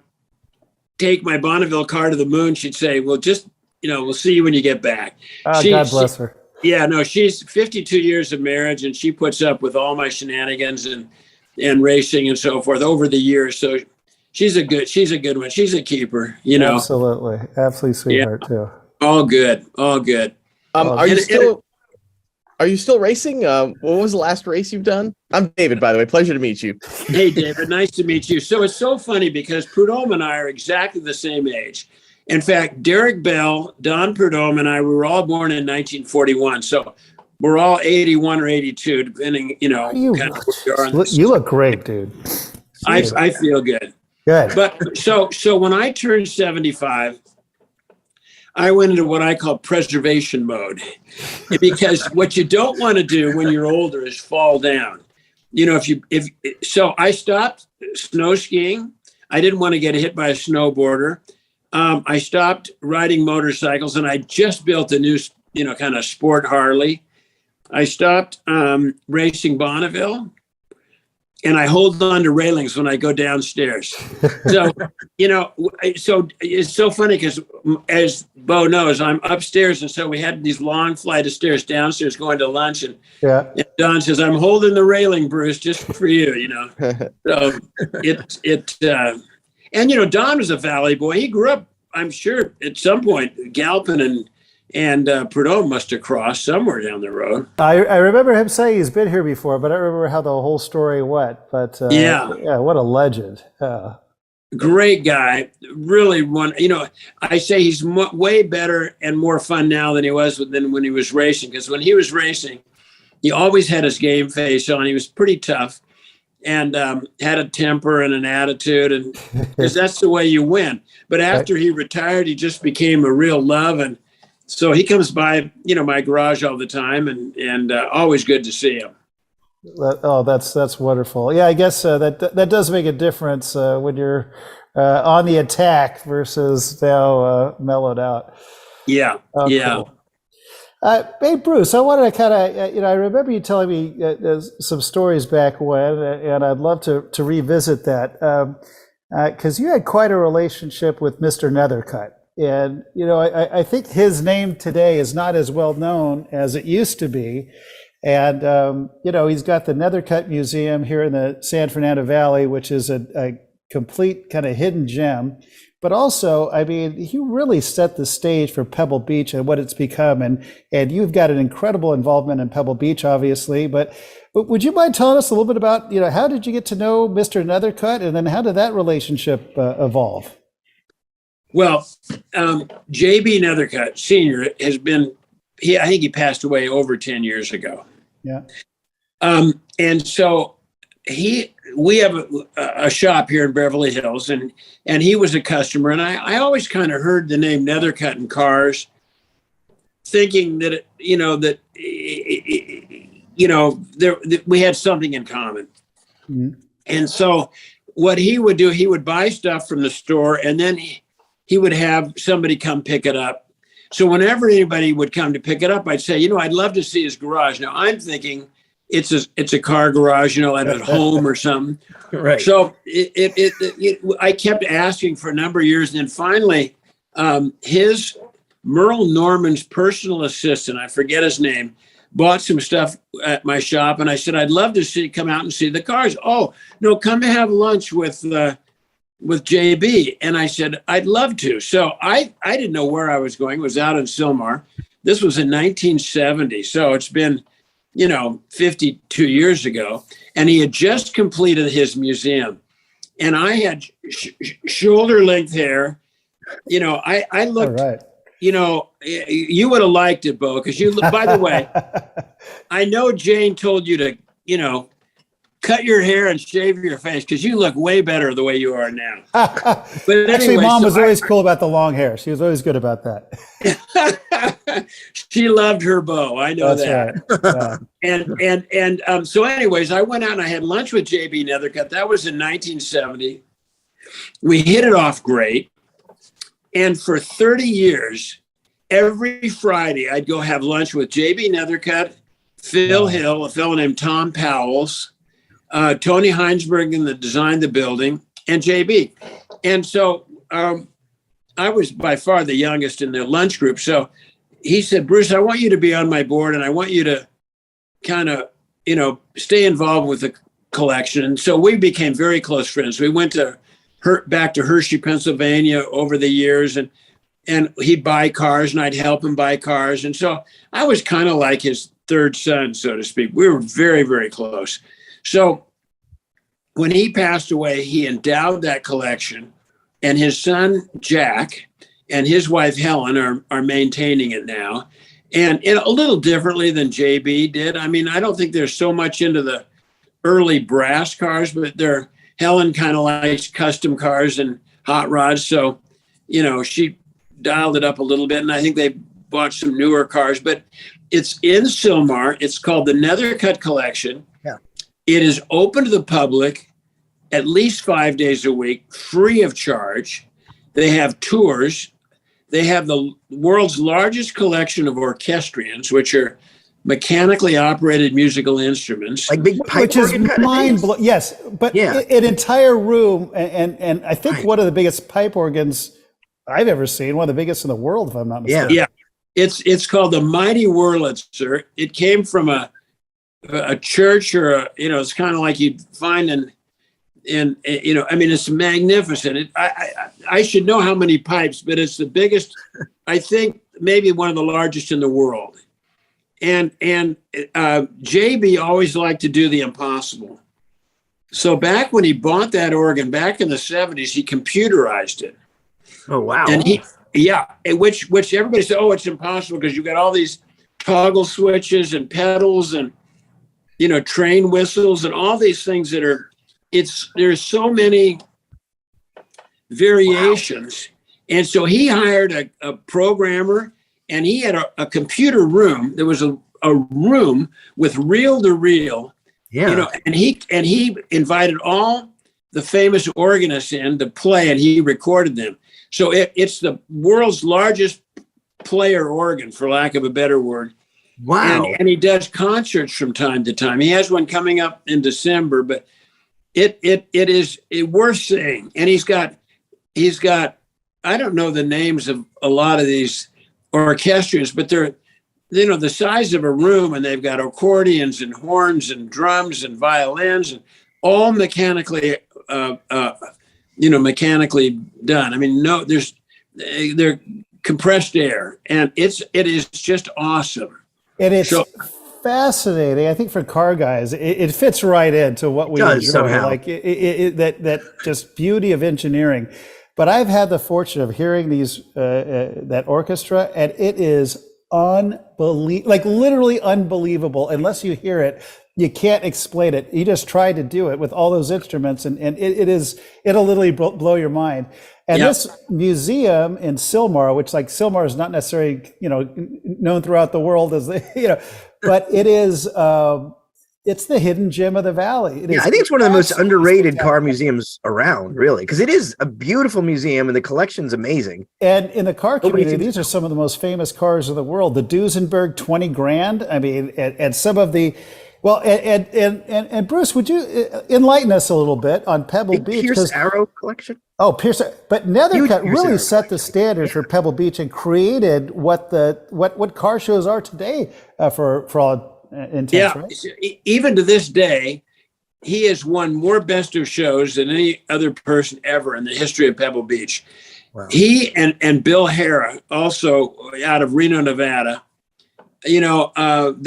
take my Bonneville car to the moon, she'd say, well, just, we'll see you when you get back. God bless her. Yeah, no, she's 52 years of marriage, and she puts up with all my shenanigans and racing and so forth over the years. So she's a good one. She's a keeper, Absolutely. Absolutely sweetheart too. All good. Are you still racing? What was the last race you've done? I'm David, by the way. Pleasure to meet you. Hey, David. Nice to meet you. So it's so funny because Prudhomme and I are exactly the same age. In fact, Derek Bell, Don Prudhomme, and I were all born in 1941. So we're all 81 or 82, depending, kind of where we are. You look great, dude. I feel good. Good. But so when I turned 75, I went into what I call preservation mode, because what you don't want to do when you're older is fall down. So I stopped snow skiing. I didn't want to get hit by a snowboarder. I stopped riding motorcycles, and I just built a new, kind of sport Harley. I stopped racing Bonneville, and I hold on to railings when I go downstairs. So, so it's so funny because, as Bo knows, I'm upstairs. And so we had these long flight of stairs downstairs going to lunch. And Don says, I'm holding the railing, Bruce, just for you, So and, Don was a Valley boy. He grew up, I'm sure, at some point, Galpin and Prudhomme must have crossed somewhere down the road. I remember him saying he's been here before, but I don't remember how the whole story went. But yeah, what a legend. Great guy. Really one, I say he's way better and more fun now than he was when he was racing. Because when he was racing, he always had his game face on. He was pretty tough and had a temper and an attitude, and because that's the way you win. But after he retired, he just became a real love. And so he comes by, my garage all the time, and always good to see him. That's wonderful. Yeah, I guess that does make a difference when you're on the attack versus now mellowed out. Yeah, yeah. Cool. Hey, Bruce, I wanted to kind of, I remember you telling me some stories back when, and I'd love to revisit that, because you had quite a relationship with Mr. Nethercutt. And, I think his name today is not as well known as it used to be. And, he's got the Nethercutt Museum here in the San Fernando Valley, which is a complete kind of hidden gem. But also, he really set the stage for Pebble Beach and what it's become. And you've got an incredible involvement in Pebble Beach, obviously. But would you mind telling us a little bit about, how did you get to know Mr. Nethercutt, and then how did that relationship evolve? Well, J.B. Nethercutt Sr. has been, I think he passed away over 10 years ago. Yeah. And so we have a shop here in Beverly Hills, and he was a customer. And I always kind of heard the name Nethercutt in cars, thinking that, we had something in common. Mm-hmm. And so what he would do, he would buy stuff from the store, and then he would have somebody come pick it up. So whenever anybody would come to pick it up, I'd say, I'd love to see his garage. Now I'm thinking it's a car garage, at home or something. Right. So I kept asking for a number of years, and then finally, his Merle Norman's personal assistant, I forget his name, bought some stuff at my shop, and I said, I'd love to come out and see the cars. Oh no, come have lunch with JB. And I said, I'd love to. So I didn't know where I was going. It was out in Sylmar. This was in 1970. So it's been, 52 years ago. And he had just completed his museum. And I had shoulder length hair. I looked, All right. you would have liked it, Bo, because by the way, I know Jane told you to, cut your hair and shave your face because you look way better the way you are now. But Actually, anyway, Mom was always cool about the long hair. She was always good about that. She loved her beau. I know That's that. right. Yeah. And so anyways, I went out and I had lunch with JB Nethercutt. That was in 1970. We hit it off great. And for 30 years, every Friday, I'd go have lunch with JB Nethercutt, Phil Hill, a fellow named Tom Powell's, Tony Heinsberg, that designed the building, and JB. And so I was by far the youngest in the lunch group. So he said, Bruce, I want you to be on my board, and I want you to kind of, stay involved with the collection. And so we became very close friends. We went back to Hershey, Pennsylvania over the years, and he'd buy cars and I'd help him buy cars. And so I was kind of like his third son, so to speak. We were very, very close. So when he passed away, he endowed that collection, and his son, Jack, and his wife, Helen, are maintaining it now. And a little differently than JB did. I mean, I don't think they're so much into the early brass cars, but Helen kind of likes custom cars and hot rods. So, she dialed it up a little bit, and I think they bought some newer cars, but it's in Sylmar. It's called the Nethercutt Collection. Yeah. It is open to the public at least 5 days a week, free of charge. They have tours. They have the world's largest collection of orchestrions, which are mechanically operated musical instruments. Like big pipe Which is organ kind of mind things? blowing. Yes, but Yeah. an entire room, and I think Right. one of the biggest pipe organs I've ever seen, one of the biggest in the world, if I'm not mistaken. Yeah. It's called the Mighty Wurlitzer. It came from a church, or it's kind of like you'd find in it's magnificent. I should know how many pipes, but it's the biggest, I think maybe one of the largest in the world. And JB always liked to do the impossible. So back when he bought that organ back in the 70s, he computerized it. Oh, wow. And which everybody said, oh, it's impossible because you've got all these toggle switches and pedals and, train whistles and all these things there's so many variations. Wow. And so he hired a programmer, and he had a computer room. There was a room with reel to reel, and he invited all the famous organists in to play, and he recorded them. So it's the world's largest player organ, for lack of a better word. Wow. And he does concerts from time to time. He has one coming up in December, but it is worth seeing. And he's got, I don't know the names of a lot of these orchestrions, but they're, the size of a room, and they've got accordions and horns and drums and violins, and all mechanically, mechanically done. I mean, they're compressed air, and it is just awesome. And it's fascinating. I think for car guys, it fits right into what we enjoy. Somehow. Like that just beauty of engineering. But I've had the fortune of hearing that orchestra, and it is unbelievable, like literally unbelievable. Unless you hear it, you can't explain it. You just try to do it with all those instruments, and it'll literally blow your mind. And this museum in Sylmar, which Sylmar is not necessarily known throughout the world as but it it's the hidden gem of the valley. Yeah, I think it's one of the most underrated car museums around, really, because it is a beautiful museum and the collection's amazing. And in the car community, these are some of the most famous cars in the world. The Duesenberg 20 grand. I mean, and some of the, well, and Bruce, would you enlighten us a little bit on Pebble Beach? Pierce Arrow collection. Oh, Pierce, but Nethercutt really Arrow set the standard for Pebble Beach and created what car shows are today for all intents, right? Even to this day, he has won more best of shows than any other person ever in the history of Pebble Beach. Wow. He and Bill Hara, also out of Reno, Nevada, they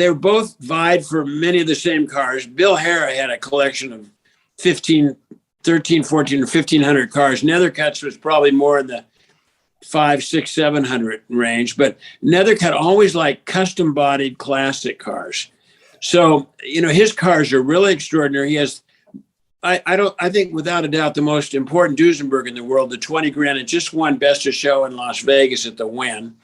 were both vied for many of the same cars. Bill Hara had a collection of 13, 14, or 1,500 cars. Nethercutt's was probably more in the 500, 600, 700 range, but Nethercutt always liked custom bodied classic cars. So, his cars are really extraordinary. He has, I think without a doubt, the most important Duesenberg in the world, the 20 grand. It just won Best of Show in Las Vegas at the Wynn.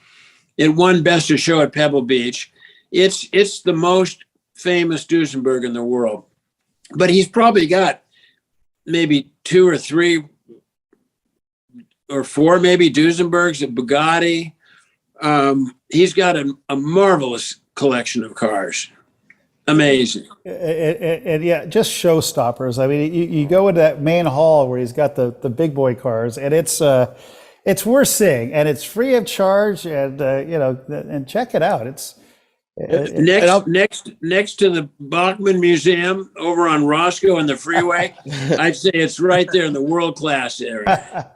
It won Best of Show at Pebble Beach. It's the most famous Duesenberg in the world, but he's probably got maybe 2 or 3 or 4 maybe Duesenbergs, a Bugatti. He's got a marvelous collection of cars. Amazing. And yeah, just showstoppers. I mean, you go into that main hall where he's got the big boy cars, and it's worth seeing, and it's free of charge, and and check it out. Next to the Bachman Museum over on Roscoe and the freeway, I'd say it's right there in the world-class area.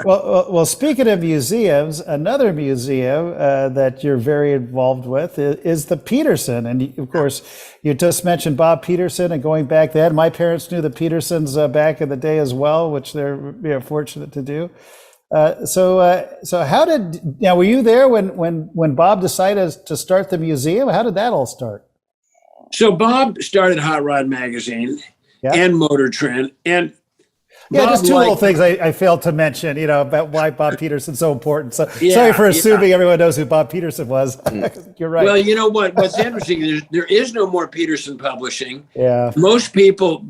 Well, speaking of museums, another museum that you're very involved with is the Peterson. And of course, you just mentioned Bob Peterson and going back then. My parents knew the Petersons back in the day as well, which they're fortunate to do. So were you there when Bob decided to start the museum? How did that all start? So Bob started Hot Rod Magazine and Motor Trend, and just two little things I failed to mention, about why Bob Peterson's so important. So sorry for assuming everyone knows who Bob Peterson was. You're right. Well, you know what? What's interesting, there is no more Peterson Publishing. Yeah. Most people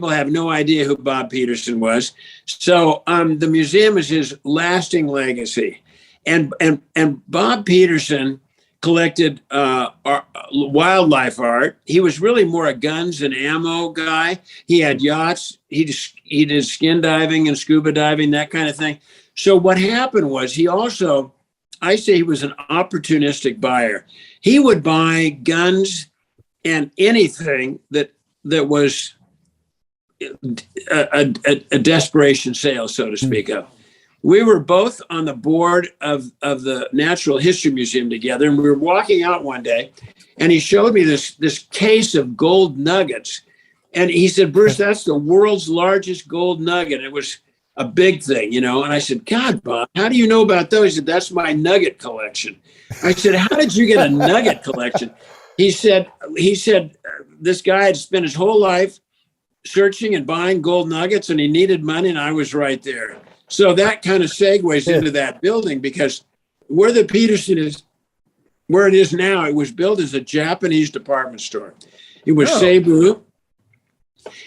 have no idea who Bob Peterson was. So the museum is his lasting legacy, and Bob Peterson collected wildlife art. He was really more a guns and ammo guy. He had yachts. He did skin diving and scuba diving, that kind of thing. So what happened was I say he was an opportunistic buyer. He would buy guns and anything that was a desperation sale, so to speak of. We were both on the board of the Natural History Museum together, and we were walking out one day, and he showed me this case of gold nuggets. And he said, Bruce, that's the world's largest gold nugget. It was a big thing, And I said, God, Bob, how do you know about those? He said, that's my nugget collection. I said, how did you get a nugget collection? He said, this guy had spent his whole life searching and buying gold nuggets, and he needed money, and I was right there. So that kind of segues into that building, because where the Peterson is, where it is now, it was built as a Japanese department store. It was Seibu.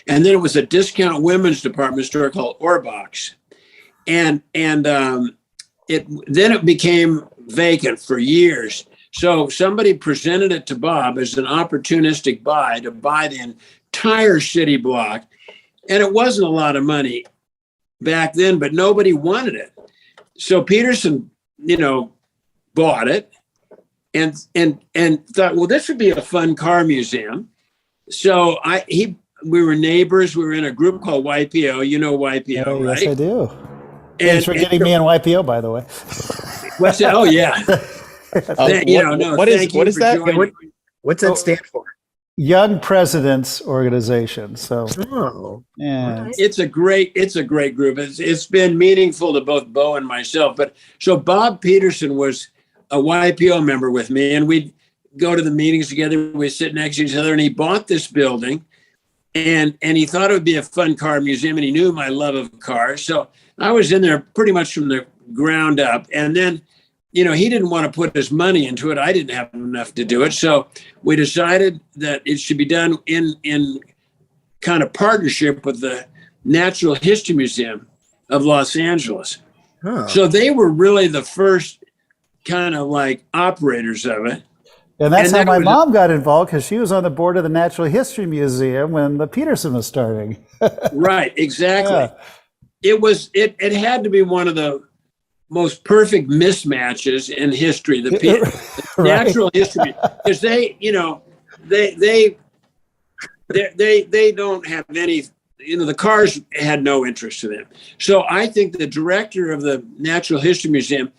And then it was a discount women's department store called Orbox. And it became vacant for years. So somebody presented it to Bob as an opportunistic buy to buy the entire city block. And it wasn't a lot of money back then, but nobody wanted it. So Peterson, bought it and thought, well, this would be a fun car museum. So we were neighbors. We were in a group called YPO. You know YPO, right? Yes, I do. Thanks for getting me in YPO, by the way. What's that? Oh, yeah. What is that? What's that stand for? Young Presidents Organization. So, yeah, it's a great group. It's been meaningful to both Bo and myself. But so Bob Peterson was a YPO member with me, and we'd go to the meetings together. We'd sit next to each other, and he bought this building. And he thought it would be a fun car museum, and he knew my love of cars. So I was in there pretty much from the ground up. And then he didn't want to put his money into it. I didn't have enough to do it. So we decided that it should be done in kind of partnership with the Natural History Museum of Los Angeles. Huh. So they were really the first kind of like operators of it. And that's how my mom got involved, because she was on the board of the Natural History Museum when the Peterson was starting. Right, exactly. Yeah. It had to be one of the most perfect mismatches in history. The Right. Natural History, because they don't have any. The cars had no interest in them. So I think the director of the Natural History Museum,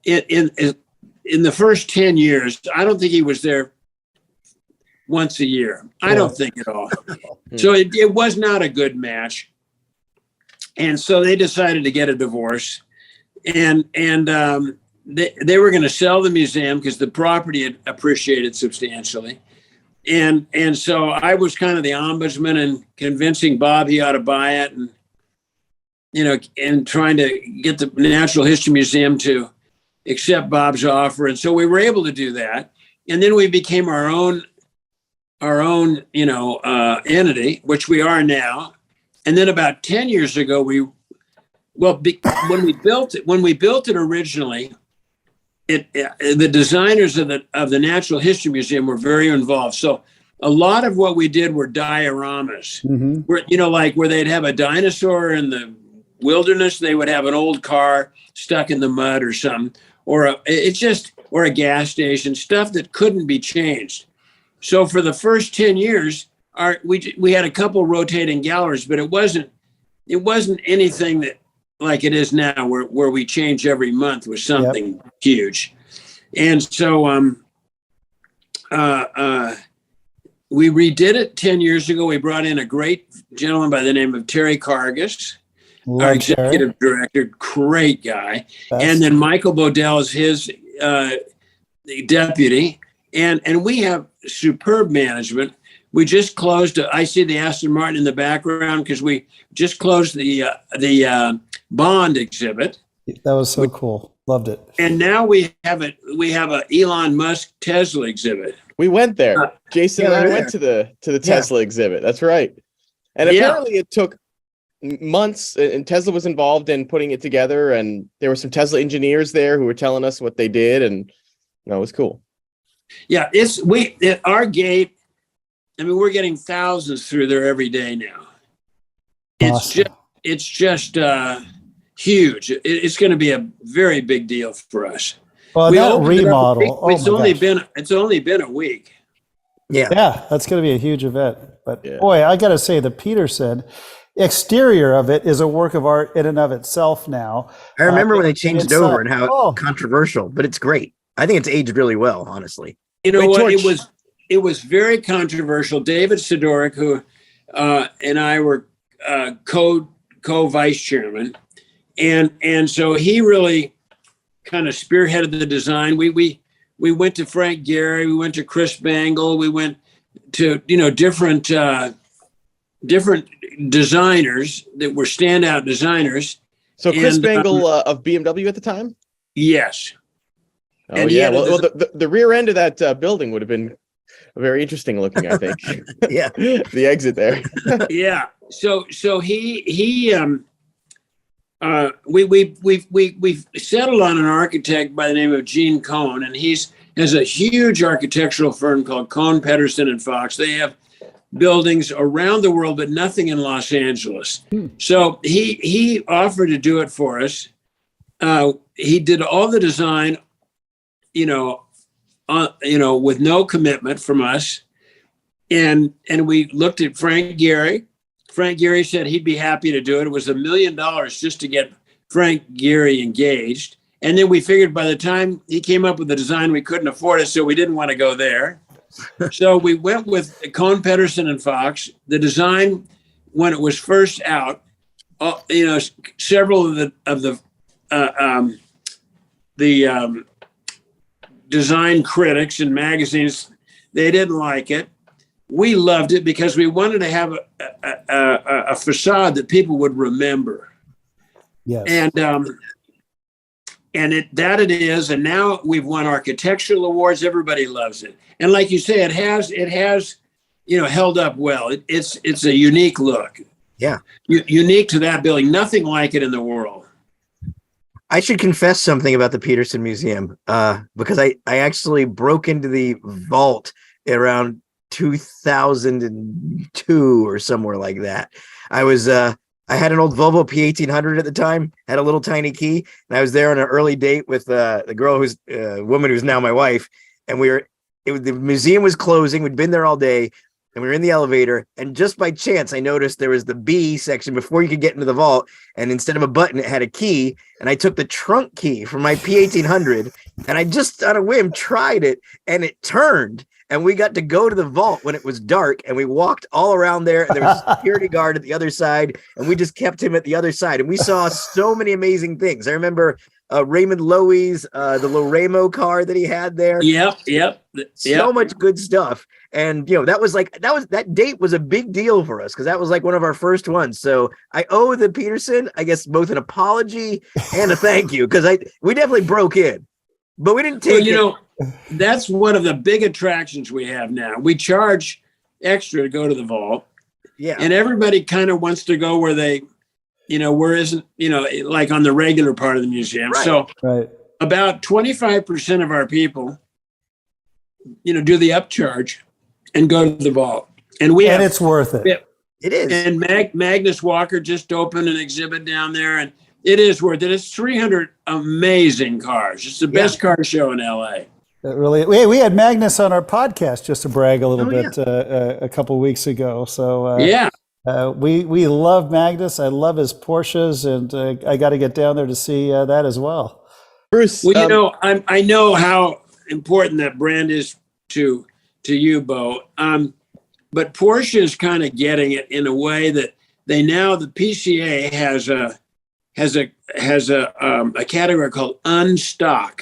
in the first 10 years, I don't think he was there once a year. I don't think at all. So it was not a good match. And so they decided to get a divorce. And they were going to sell the museum because the property had appreciated substantially. And so I was kind of the ombudsman and convincing Bob he ought to buy it, and and trying to get the Natural History Museum to accept Bob's offer. And so we were able to do that. And then we became our own entity, which we are now. And then about 10 years ago, when we built it originally, the designers of the Natural History Museum were very involved. So a lot of what we did were dioramas, where where they'd have a dinosaur in the wilderness, they would have an old car stuck in the mud or something, or a gas station, stuff that couldn't be changed. So for the first 10 years, we had a couple rotating galleries, but it wasn't anything that like it is now, where we change every month with something huge. And so we redid it 10 years ago. We brought in a great gentleman by the name of Terry Cargis, our executive director, great guy. And then Michael Bodell is his deputy. And we have superb management. We just closed, I see the Aston Martin in the background because we just closed the Bond exhibit. That was so cool. Loved it. And now we have a Elon Musk Tesla exhibit. We went there. Jason and I went to the Tesla exhibit. That's right. And apparently it took months, and Tesla was involved in putting it together, and there were some Tesla engineers there who were telling us what they did, and it was cool. Yeah, our gate, I mean, we're getting thousands through there every day now. It's just huge. It's going to be a very big deal for us. Well, that remodel. It's only been a week. Yeah, that's going to be a huge event. But boy, I got to say, the Peterson exterior of it is a work of art in and of itself now. I remember when they changed it over and how controversial, but it's great. I think it's aged really well, honestly. You know what? It was very controversial. David Sidoric, who and I were co-vice chairman, and so he really kind of spearheaded the design. We went to Frank Gehry, we went to Chris Bangle, we went to different designers that were standout designers. So Chris Bangle of BMW at the time? Yes. Oh, and yeah. Well, the rear end of that building would have been very interesting looking, I think. Yeah. The exit there. Yeah. So we've settled on an architect by the name of Gene Cohn, and has a huge architectural firm called Cohn, Peterson and Fox. They have buildings around the world, but nothing in Los Angeles. So he offered to do it for us. He did all the design, with no commitment from us. And we looked at Frank Gehry. Frank Gehry said he'd be happy to do it. It was $1 million just to get Frank Gehry engaged. And then we figured by the time he came up with the design, we couldn't afford it, so we didn't want to go there. So we went with Cohn, Peterson and Fox. The design, when it was first out, several of the design critics and magazines, they didn't like it. We loved it because we wanted to have a facade that people would remember. Yes. And it is. And now we've won architectural awards. Everybody loves it. And like you say, it has, held up well. It's a unique look. Yeah. Unique to that building. Nothing like it in the world. I should confess something about the Peterson Museum, because I actually broke into the vault around 2002 or somewhere like that. I had an old Volvo P1800 at the time, had a little tiny key, and I was there on an early date with the girl woman who's now my wife. And the museum was closing. We'd been there all day, and we were in the elevator. And just by chance, I noticed there was the B section before you could get into the vault. And instead of a button, it had a key. And I took the trunk key from my P1800, and I just on a whim tried it, and it turned. And we got to go to the vault when it was dark, and we walked all around there. And there was a security guard at the other side, and we just kept him at the other side. And we saw so many amazing things. I remember Raymond Loewy's, the Loremo car that he had there. Yep. So much good stuff. And, that date was a big deal for us because that was like one of our first ones. So I owe the Peterson, I guess, both an apology and a thank you, because we definitely broke in, but we didn't take it. That's one of the big attractions we have now. We charge extra to go to the vault. Yeah. And everybody kind of wants to go where they, where isn't, like on the regular part of the museum. Right. So Right. about 25% of our people, do the upcharge and go to the vault. And it's worth it. It is. And Magnus Walker just opened an exhibit down there, and it is worth it. It's 300 amazing cars. It's the best car show in LA. Really, we had Magnus on our podcast, just to brag a little bit, a couple of weeks ago. So we love Magnus. I love his Porsches, and I got to get down there to see that as well. Bruce, well, I know how important that brand is to you, Bo. But Porsche is kind of getting it in a way that the PCA has a category called unstock,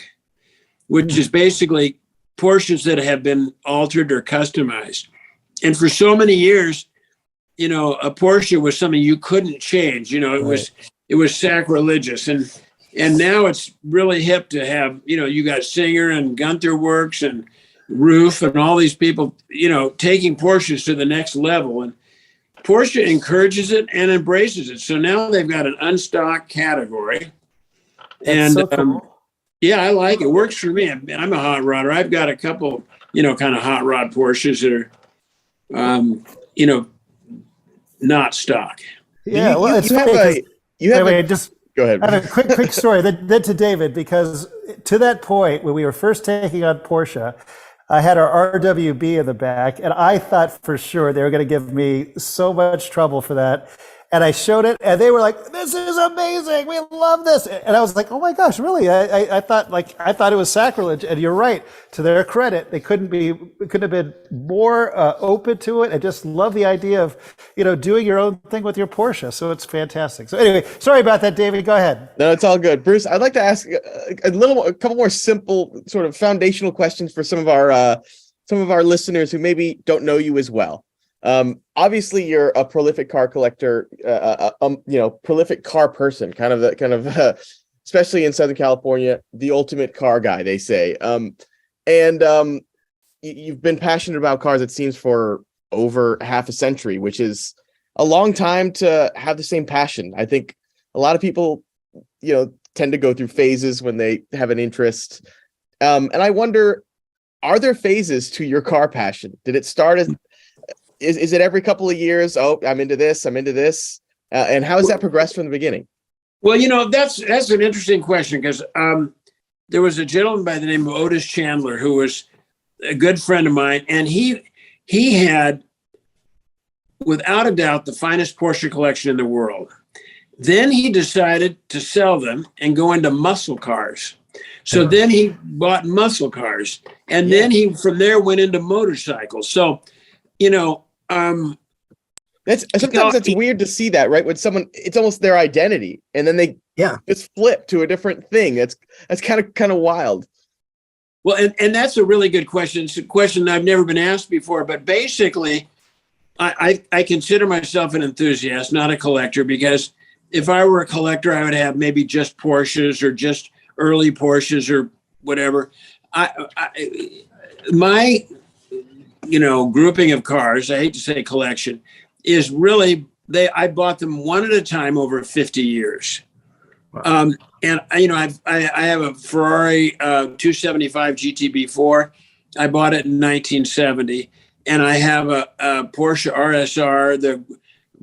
which is basically Porsches that have been altered or customized. And for so many years, a Porsche was something you couldn't change. It was sacrilegious. And now it's really hip to have, you got Singer and Gunther Works and Roof and all these people, taking Porsches to the next level. And Porsche encourages it and embraces it. So now they've got an unstock category. That's so cool. Yeah, I like it. Works for me. I'm a hot rodder. I've got a couple, kind of hot rod Porsches that are, not stock. Yeah, well, it's funny. Just go ahead. I have a quick story then to David, because to that point when we were first taking on Porsche, I had our RWB in the back, and I thought for sure they were going to give me so much trouble for that. And I showed it, and they were like, "This is amazing. We love this." And I was like, "Oh my gosh, really?" I thought it was sacrilege. And you're right. To their credit, they couldn't have been more open to it, and just love the idea of doing your own thing with your Porsche. So it's fantastic. So anyway, sorry about that, David. Go ahead. No, it's all good, Bruce. I'd like to ask a couple more simple, sort of foundational questions for some of our listeners who maybe don't know you as well. Obviously you're a prolific car collector, prolific car person, especially in Southern California, the ultimate car guy, they say. You've been passionate about cars, it seems, for over half a century, which is a long time to have the same passion. I think a lot of people, tend to go through phases when they have an interest. And I wonder, are there phases to your car passion? Did it start as Is it every couple of years? Oh, I'm into this. And how has that progressed from the beginning? Well, that's an interesting question, because there was a gentleman by the name of Otis Chandler who was a good friend of mine, and he had, without a doubt, the finest Porsche collection in the world. Then he decided to sell them and go into muscle cars. So then he bought muscle cars, and then he from there went into motorcycles. So, that's weird to see that, right? When someone, it's almost their identity, and then they just flip to a different thing. That's kind of wild. Well, and that's a really good question. It's a question I've never been asked before, but basically I consider myself an enthusiast, not a collector, because if I were a collector, I would have maybe just Porsches or just early Porsches or whatever. My grouping of cars, I hate to say collection, is really I bought them one at a time over 50 years. Wow. And I have a Ferrari 275 GTB4. I bought it in 1970, and I have a Porsche RSR, the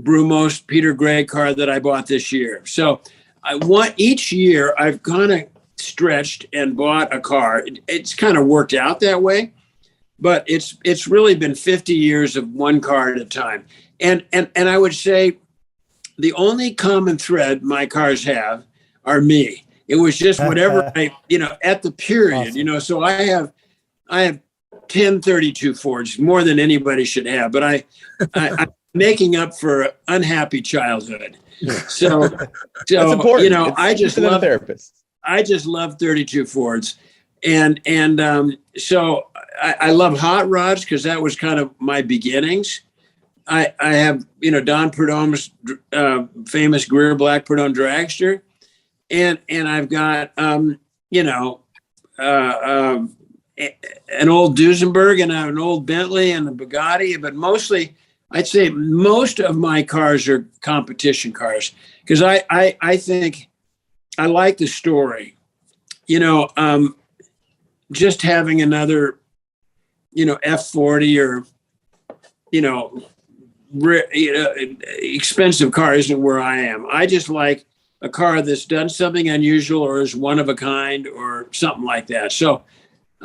Brumos Peter Gray car that I bought this year. So each year I've kind of stretched and bought a car. It's kind of worked out that way, but it's really been 50 years of one car at a time. And I would say the only common thread my cars have are me. It was just whatever at the period, Awesome. so I have 10 32 Fords, more than anybody should have, but I'm making up for unhappy childhood. So That's important. I just love therapist. I just love 32 Fords. And so I love hot rods because that was kind of my beginnings. I have, Don Prudhomme's famous Greer Black Prudhomme dragster. And I've got, an old Duesenberg and an old Bentley and a Bugatti, but mostly I'd say most of my cars are competition cars because I think I like the story, just having another, F40 or, expensive car isn't where I am. I just like a car that's done something unusual or is one of a kind or something like that. So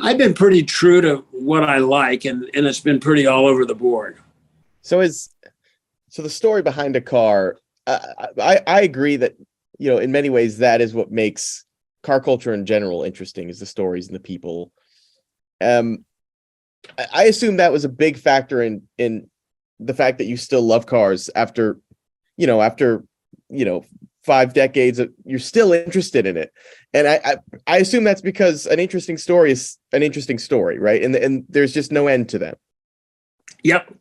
I've been pretty true to what I like, and it's been pretty all over the board. So the story behind a car, I agree that, in many ways that is what makes car culture in general interesting, is the stories and the people. I assume that was a big factor in the fact that you still love cars after 5 decades you're still interested in it. And I assume that's because an interesting story is an interesting story, right? And there's just no end to them. Yep.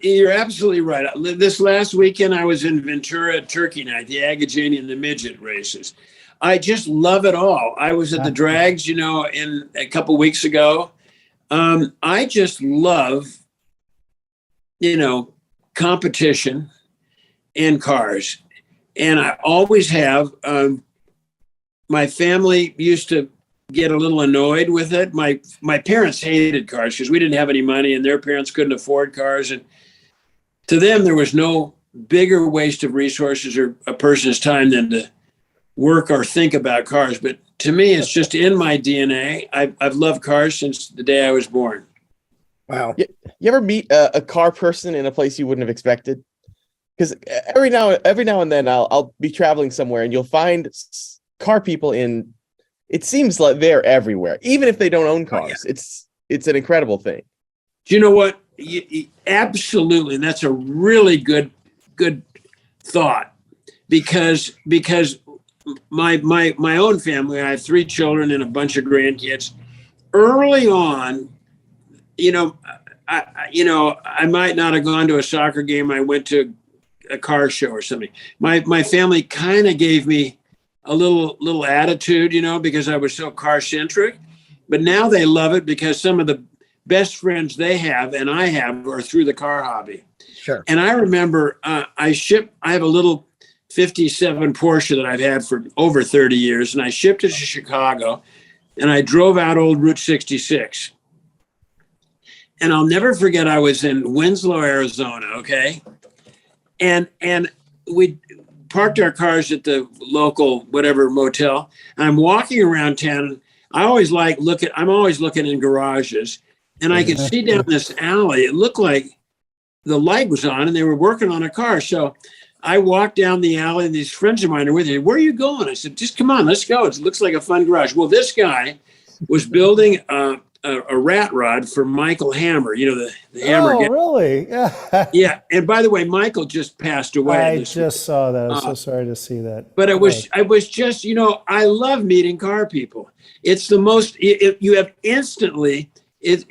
You're absolutely right. This last weekend, I was in Ventura Turkey Night, the Agajanian and the Midget races. I just love it all. I was at the drags, in a couple weeks ago. I just love, competition and cars. And I always have. My family used to get a little annoyed with it. My parents hated cars because we didn't have any money and their parents couldn't afford cars. And to them, there was no bigger waste of resources or a person's time than to work or think about cars. But to me, it's just in my DNA. I've loved cars since the day I was born. Wow. You ever meet a car person in a place you wouldn't have expected? Because every now and then I'll be traveling somewhere and you'll find car people it seems like they're everywhere, even if they don't own cars. Oh, yeah. It's an incredible thing. Do you know what? Absolutely. And that's a really good thought because my own family, I have 3 children and a bunch of grandkids. Early on, I might not have gone to a soccer game. I went to a car show or something. My family kind of gave me a little attitude, because I was so car centric, but now they love it because some of the best friends they have and I have are through the car hobby. Sure. And I remember I have a little 57 Porsche that I've had for over 30 years, and I shipped it to Chicago and I drove out old Route 66. And I'll never forget, I was in Winslow, Arizona. Okay. And we parked our cars at the local whatever motel. And I'm walking around town. I'm always looking in garages, and I could see down this alley. It looked like the light was on and they were working on a car. So I walked down the alley and these friends of mine are with me. Where are you going? I said, just come on, let's go. It looks like a fun garage. Well, this guy was building a rat rod for Michael Hammer, the Hammer guy. Oh, really? Yeah. Yeah. And by the way, Michael just passed away. I just saw that. I'm so sorry to see that. But I was just, I love meeting car people. It's the most, you have instantly, it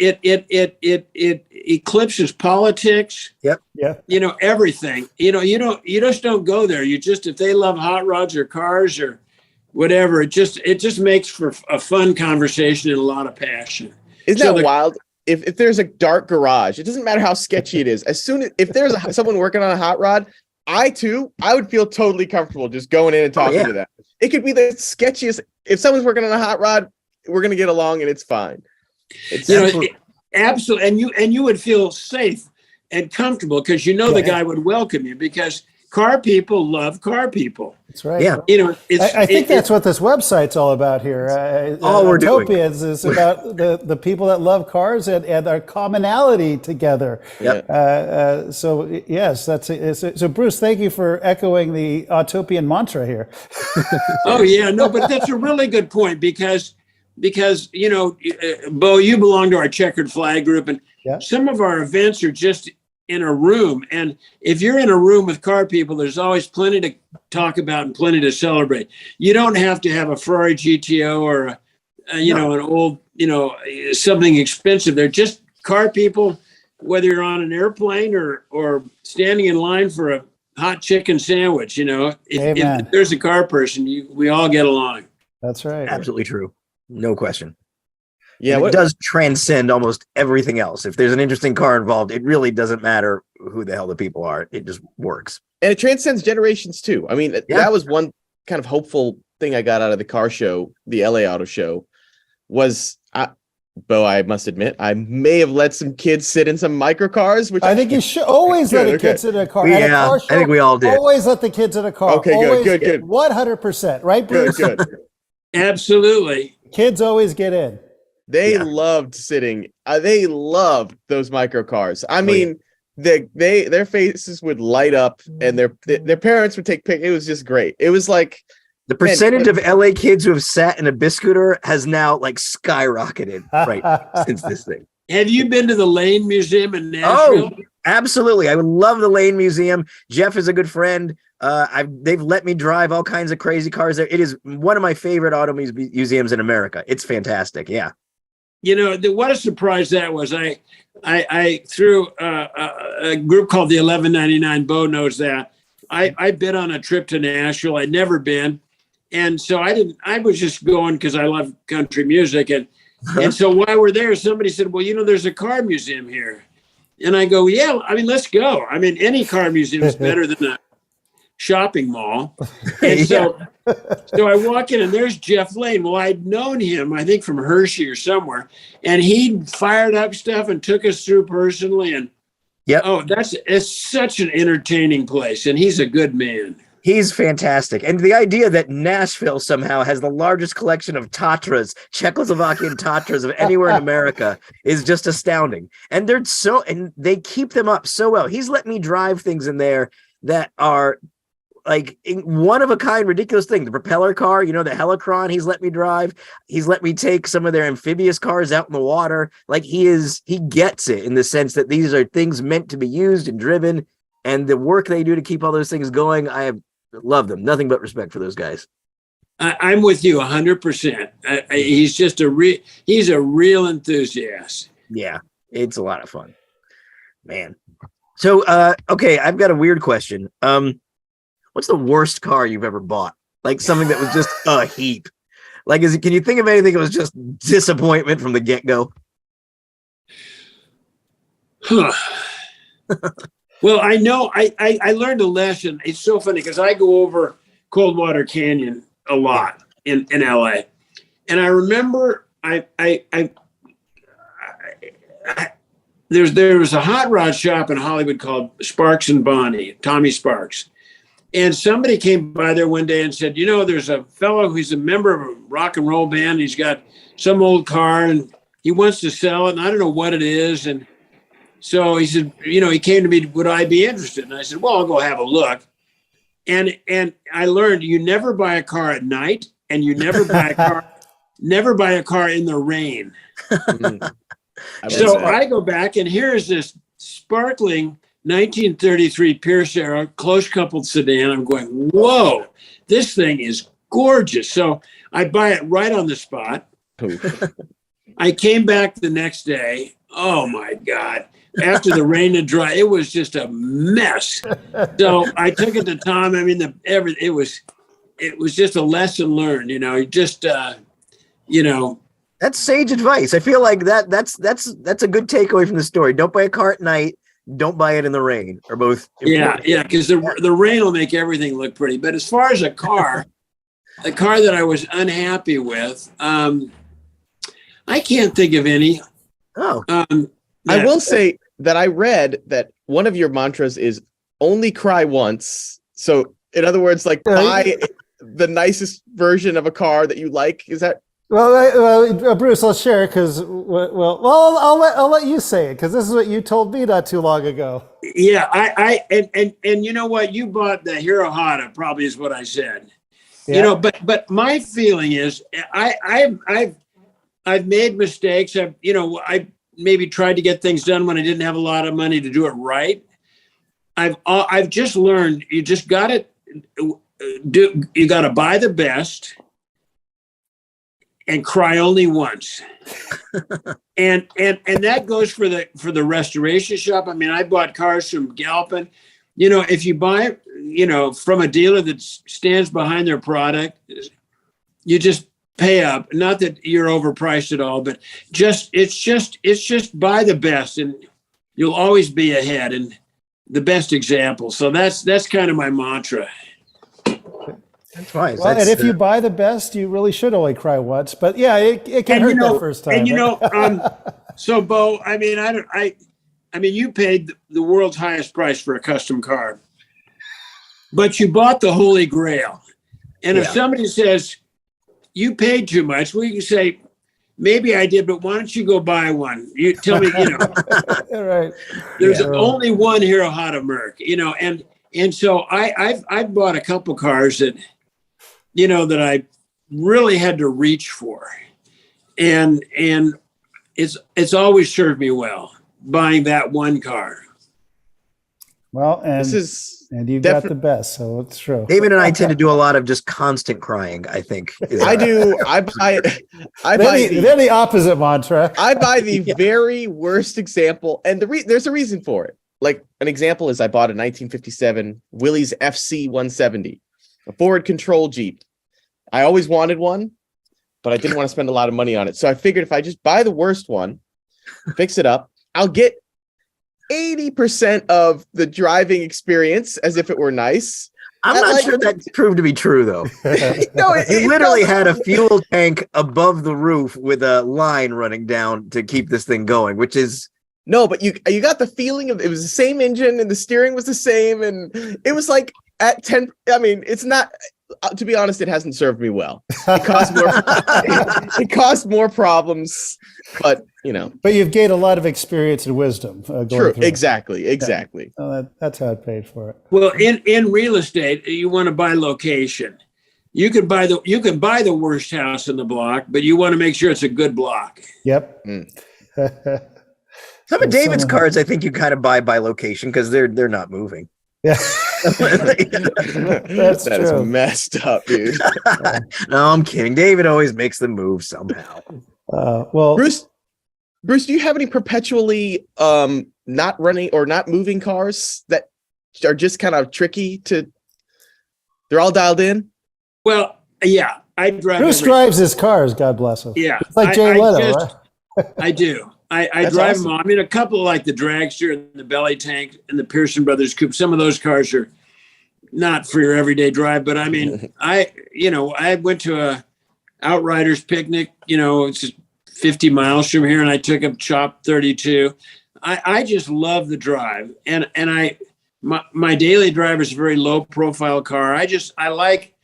eclipses politics. Yep. Yeah. Everything, you just don't go there. You just, if they love hot rods or cars or whatever. It just makes for a fun conversation and a lot of passion. Isn't that wild? If there's a dark garage, it doesn't matter how sketchy it is. As soon as if there's someone working on a hot rod, I would feel totally comfortable just going in and talking to them. It could be the sketchiest. If someone's working on a hot rod, we're gonna get along and it's fine. It's absolutely, and you would feel safe and comfortable because the guy would welcome you because car people love car people. That's right. Yeah. I think that's what this website's all about here. All we're doing is about the people that love cars and our commonality together. Yep. So yes, so Bruce, thank you for echoing the Autopian mantra here. Oh yeah, no, but that's a really good point because Bo, you belong to our checkered flag group, and some of our events are just in a room. And if you're in a room with car people, there's always plenty to talk about and plenty to celebrate. You don't have to have a Ferrari GTO or an old, something expensive. They're just car people, whether you're on an airplane or standing in line for a hot chicken sandwich. If there's a car person, we all get along. That's right. Absolutely true. No question. Yeah, it does transcend almost everything else. If there's an interesting car involved, it really doesn't matter who the hell the people are. It just works. And it transcends generations too. I mean, that was one kind of hopeful thing I got out of the car show, the LA Auto Show, was, Bo, I must admit, I may have let some kids sit in some microcars, which I think you should always let the kids sit in a car. At a car show, I think we all did. Always let the kids in a car. Okay, good. 100%, right, Bruce? Good. Absolutely. Kids always get in. They loved sitting. They loved those microcars. I mean, their faces would light up, and their parents would take pictures. It was just great. It was like the percentage of LA kids who have sat in a biscooter has now skyrocketed since this thing. Have you been to the Lane Museum in Nashville? Oh, absolutely. I would love the Lane Museum. Jeff is a good friend. They've let me drive all kinds of crazy cars there. It is one of my favorite auto museums in America. It's fantastic. Yeah. What a surprise that was. I through a group called the 1199. Bo knows that. I bid on a trip to Nashville. I'd never been, and so I was just going because I love country music, and so while we're there, somebody said, "Well, there's a car museum here," and I go, "Yeah, I mean, let's go. I mean, any car museum is better than a shopping mall." And so I walk in and there's Jeff Lane. Well, I'd known him, I think from Hershey or somewhere, and he fired up stuff and took us through personally. And it's such an entertaining place, and he's a good man. He's fantastic. And the idea that Nashville somehow has the largest collection of Tatras, Czechoslovakian Tatras of anywhere in America is just astounding. And they keep them up so well. He's let me drive things in there that are one of a kind, ridiculous thing. The propeller car, the Helicron, he's let me drive. He's let me take some of their amphibious cars out in the water. He gets it in the sense that these are things meant to be used and driven, and the work they do to keep all those things going, I love them. Nothing but respect for those guys. I'm with you 100%. He's just he's a real enthusiast. Yeah, it's a lot of fun, man. So, okay, I've got a weird question. What's the worst car you've ever bought? Something that was just a heap. Can you think of anything that was just disappointment from the get-go? Well, I know I learned a lesson. It's so funny because I go over Coldwater Canyon a lot in LA. And I remember there was a hot rod shop in Hollywood called Sparks and Bonnie, Tommy Sparks. And somebody came by there one day and said, there's a fellow who's a member of a rock and roll band. He's got some old car and he wants to sell it. And I don't know what it is. And so he said, he came to me, would I be interested? And I said, well, I'll go have a look. And I learned you never buy a car at night and you never buy a car in the rain. So I go back and here's this sparkling 1933 Pierce era close coupled sedan. I'm going, whoa, this thing is gorgeous. So I buy it right on the spot. I came back the next day. Oh my God. After the rain and dry, it was just a mess. So I took it to Tom. I mean, it it was just a lesson learned, just, That's sage advice. I feel like that's a good takeaway from the story. Don't buy a car at night. Don't buy it in the rain, or both. Yeah, because the rain will make everything look pretty. But as far as a car that I was unhappy with, I can't think of any. Oh, I will say that I read that one of your mantras is only cry once. So in other words, like buy the nicest version of a car that you like. Is that? Well, Bruce, I'll share because I'll let you say it because this is what you told me not too long ago. Yeah, and you know what? You bought the Hero Hada, probably is what I said. Yeah. But my feeling is I've made mistakes. I maybe tried to get things done when I didn't have a lot of money to do it right. I've just learned you just got to do. You got to buy the best. And cry only once, and that goes for the restoration shop. I mean, I bought cars from Galpin. If you buy, from a dealer that stands behind their product, you just pay up. Not that you're overpriced at all, but it's just buy the best, and you'll always be ahead and the best example. So that's kind of my mantra. that's fine. Well, and if you buy the best, you really should only cry once. But yeah, it can hurt that first time. And so Bo, I mean, you paid the world's highest price for a custom car, but you bought the Holy Grail. And if somebody says you paid too much, well, you can say, maybe I did, but why don't you go buy one? You tell me, Right. There's only one Hero Hada Merc, and so I've bought a couple cars that, that I really had to reach for, and it's always served me well buying that one car. Well, and you got the best, so it's true. David and I tend to do a lot of just constant crying, I think. I do. I buy They're the opposite mantra. I buy the very worst example, and there's a reason for it. Like an example is I bought a 1957 Willys FC 170, a forward control Jeep. I always wanted one, but I didn't want to spend a lot of money on it. So I figured if I just buy the worst one, fix it up, I'll get 80% of the driving experience as if it were nice. I'm not sure that proved to be true, though. No, it literally had a fuel tank above the roof with a line running down to keep this thing going, which is... No, but you got the feeling of it was the same engine and the steering was the same. And it was like at 10, I mean, it's not... to be honest, it hasn't served me well. It caused more problems, but But you've gained a lot of experience and wisdom. True, exactly. Yeah. Well, that's how it paid for it. Well, in real estate, you want to buy location. You can buy the worst house in the block, but you want to make sure it's a good block. Yep. Some of David's cars, I think you kind of buy by location because they're not moving. Yeah. That is messed up, dude. No, I'm kidding. David always makes them move somehow. Well, Bruce, do you have any perpetually not running or not moving cars that are just kind of tricky to? They're all dialed in. Well, yeah, I drive. Bruce drives his cars. God bless him. Yeah, it's like Jay Leno, right? I do. I drive awesome. them all. I mean, a couple like the Dragster and the Belly Tank and the Pearson Brothers Coupe. Some of those cars are not for your everyday drive, but I mean, I went to a Outriders picnic, it's just 50 miles from here, and I took up Chop 32. I just love the drive, and my daily driver is a very low profile car. I like,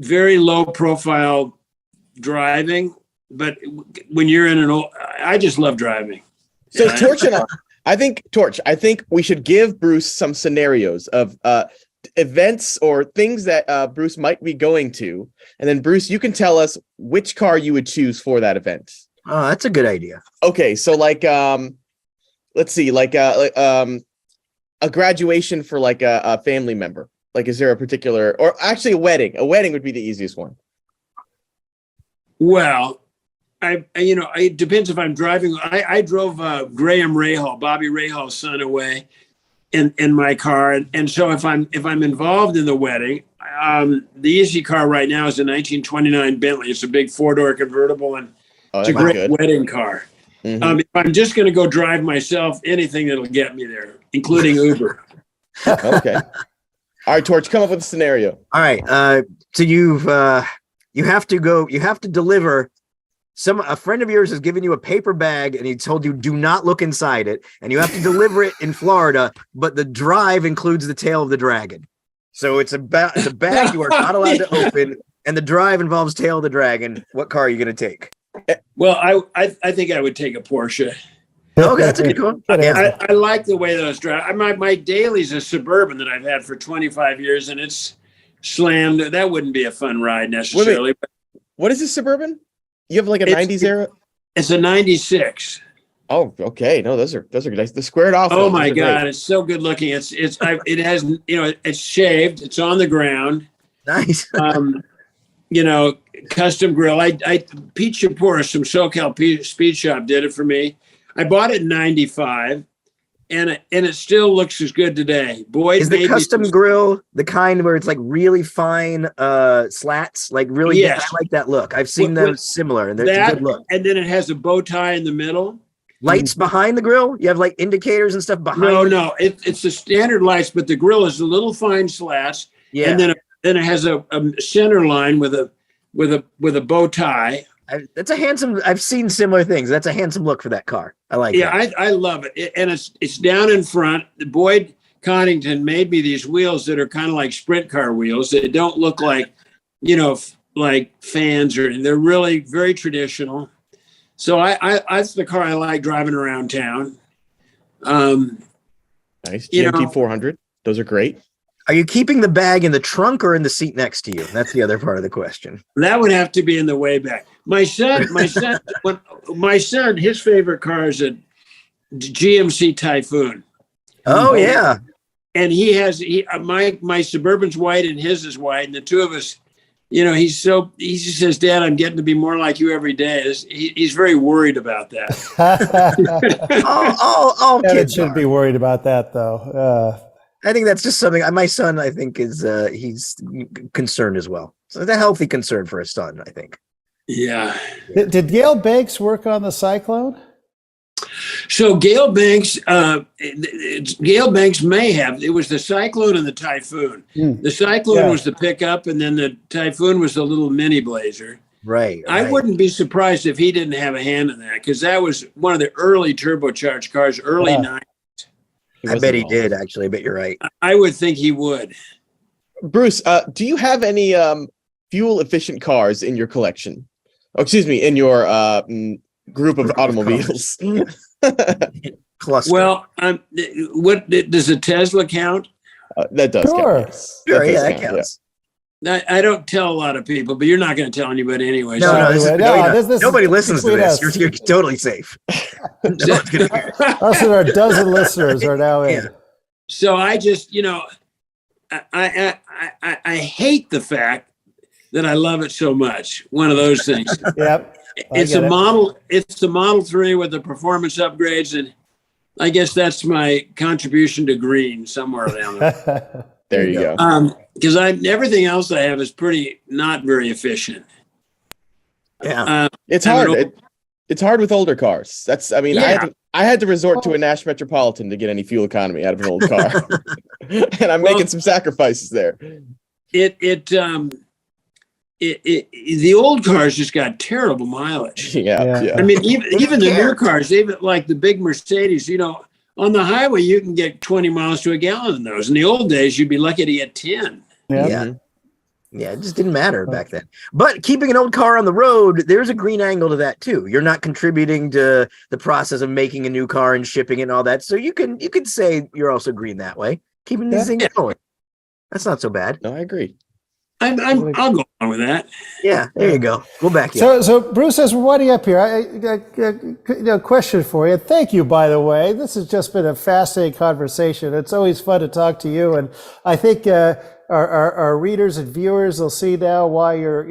very low profile driving. But when you're in I just love driving. So Torch and I think we should give Bruce some scenarios of events or things that Bruce might be going to. And then Bruce, you can tell us which car you would choose for that event. Oh, that's a good idea. Okay. So like, let's see, like a graduation for like a family member. Like, is there a particular, or actually a wedding would be the easiest one. Well, it depends if I'm driving. I drove Graham Rahal, Bobby Rahal's son, away in my car, and so if I'm involved in the wedding, the easy car right now is a 1929 Bentley. It's a big 4-door convertible, and it's a that's great good. wedding car. Mhm. If I'm just going to go drive myself, anything that'll get me there, including Uber. Okay. All right, Torch, come up with a scenario. All right. So you have to deliver a friend of yours has given you a paper bag and he told you do not look inside it, and you have to deliver it in Florida, but the drive includes the tail of the dragon. So it's a bag you are not allowed to open, and the drive involves tail of the dragon. What car are you going to take? Well, I think I would take a Porsche. Okay, that's a good one. Yeah. I like the way those drive. My Daily's a Suburban that I've had for 25 years, and it's slammed. That wouldn't be a fun ride necessarily. What is this Suburban? You have like a 90s era? It's a 96. Oh, okay. No, those are nice. The squared off. Oh ones, my those are God, great. it's so good looking. It has, it's shaved. It's on the ground. Nice. Custom grill. Pete Shapouris from SoCal Speed Shop did it for me. I bought it in 95, and it still looks as good today. Boyd, is the custom grill the kind where it's like really fine slats? Like really, yes. I like that look. I've seen those similar, and they're a good look. And then it has a bow tie in the middle. Lights behind the grill? You have like indicators and stuff behind? No, it's the standard lights, but the grill is a little fine slats. Yeah. And then it has a center line with a bow tie. That's a handsome. I've seen similar things. That's a handsome look for that car. I like. Yeah, that. I love it. And it's down in front. Boyd Connington made me these wheels that are kind of like sprint car wheels. They don't look like, like fans, or they're really very traditional. So that's the car I like driving around town. Nice. GMT 400. Those are great. Are you keeping the bag in the trunk or in the seat next to you? That's the other part of the question. That would have to be in the way back. My son, his favorite car is a GMC Typhoon. Oh yeah. And my Suburban's white and his is white, and the two of us, he just says, Dad, I'm getting to be more like you every day. He's very worried about that. All kids kids should be worried about that, though. I think that's just something my son, I think, is he's concerned as well. So it's a healthy concern for a son, I think. Yeah. Did Gail Banks work on the Cyclone? So Gail Banks may have. It was the Cyclone and the Typhoon. The Cyclone was the pickup, and then the Typhoon was the little mini Blazer. Right. I wouldn't be surprised if he didn't have a hand in that, because that was one of the early turbocharged cars, early 90s. I bet he did, actually. I bet you're right. I would think he would. Bruce, do you have any fuel efficient cars in your collection? Oh, excuse me, in your group of automobiles? Cluster. Well, what does a Tesla count? That does count. Yes. Sure, That does that count, counts. I don't tell a lot of people, but you're not going to tell anybody anyway. Nobody listens to this. You're totally safe. No one's gonna hear it. Us and our dozen listeners are now in. Yeah. So I just, I hate the fact that I love it so much. One of those things. Yep. It's a Model 3 with the performance upgrades, and I guess that's my contribution to green somewhere down there. There you go. Because everything else I have is pretty not very efficient. Yeah. It's hard. It's hard with older cars. I had to resort to a Nash Metropolitan to get any fuel economy out of an old car. And I'm making some sacrifices there. The old cars just got terrible mileage. Yeah. I mean, even the new cars, even like the big Mercedes, on the highway, you can get 20 miles to a gallon in those. In the old days, you'd be lucky to get 10. Yeah. Yeah, it just didn't matter back then. But keeping an old car on the road, there's a green angle to that too. You're not contributing to the process of making a new car and shipping it and all that. So you could say you're also green that way, keeping this thing going. That's not so bad. No, I agree. I'll go along with that. Yeah, there you go. Go back. So Bruce, as we're winding up here, I question for you. Thank you, by the way. This has just been a fascinating conversation. It's always fun to talk to you, and I think our readers and viewers will see now why you're,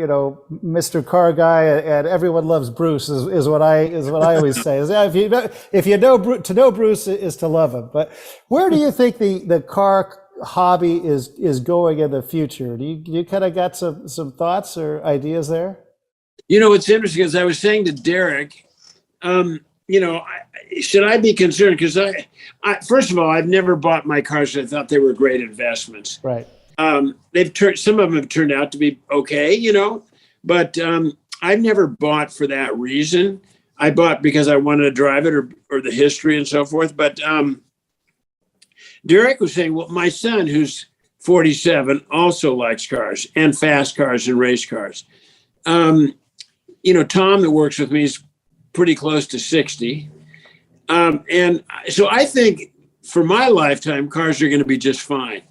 Mr. Car Guy, and everyone loves Bruce is what I always say. If you know to know Bruce is to love him. But where do you think the car hobby is going in the future? Do you kind of got some thoughts or ideas there? What's interesting is I was saying to Derek, should I be concerned? Because I first of all, I've never bought my cars. I thought they were great investments. Right. Some of them have turned out to be okay, but I've never bought for that reason. I bought because I wanted to drive it or the history and so forth. But Derek was saying, well, my son, who's 47, also likes cars and fast cars and race cars. Tom, that works with me, is pretty close to 60. And so I think for my lifetime, cars are going to be just fine.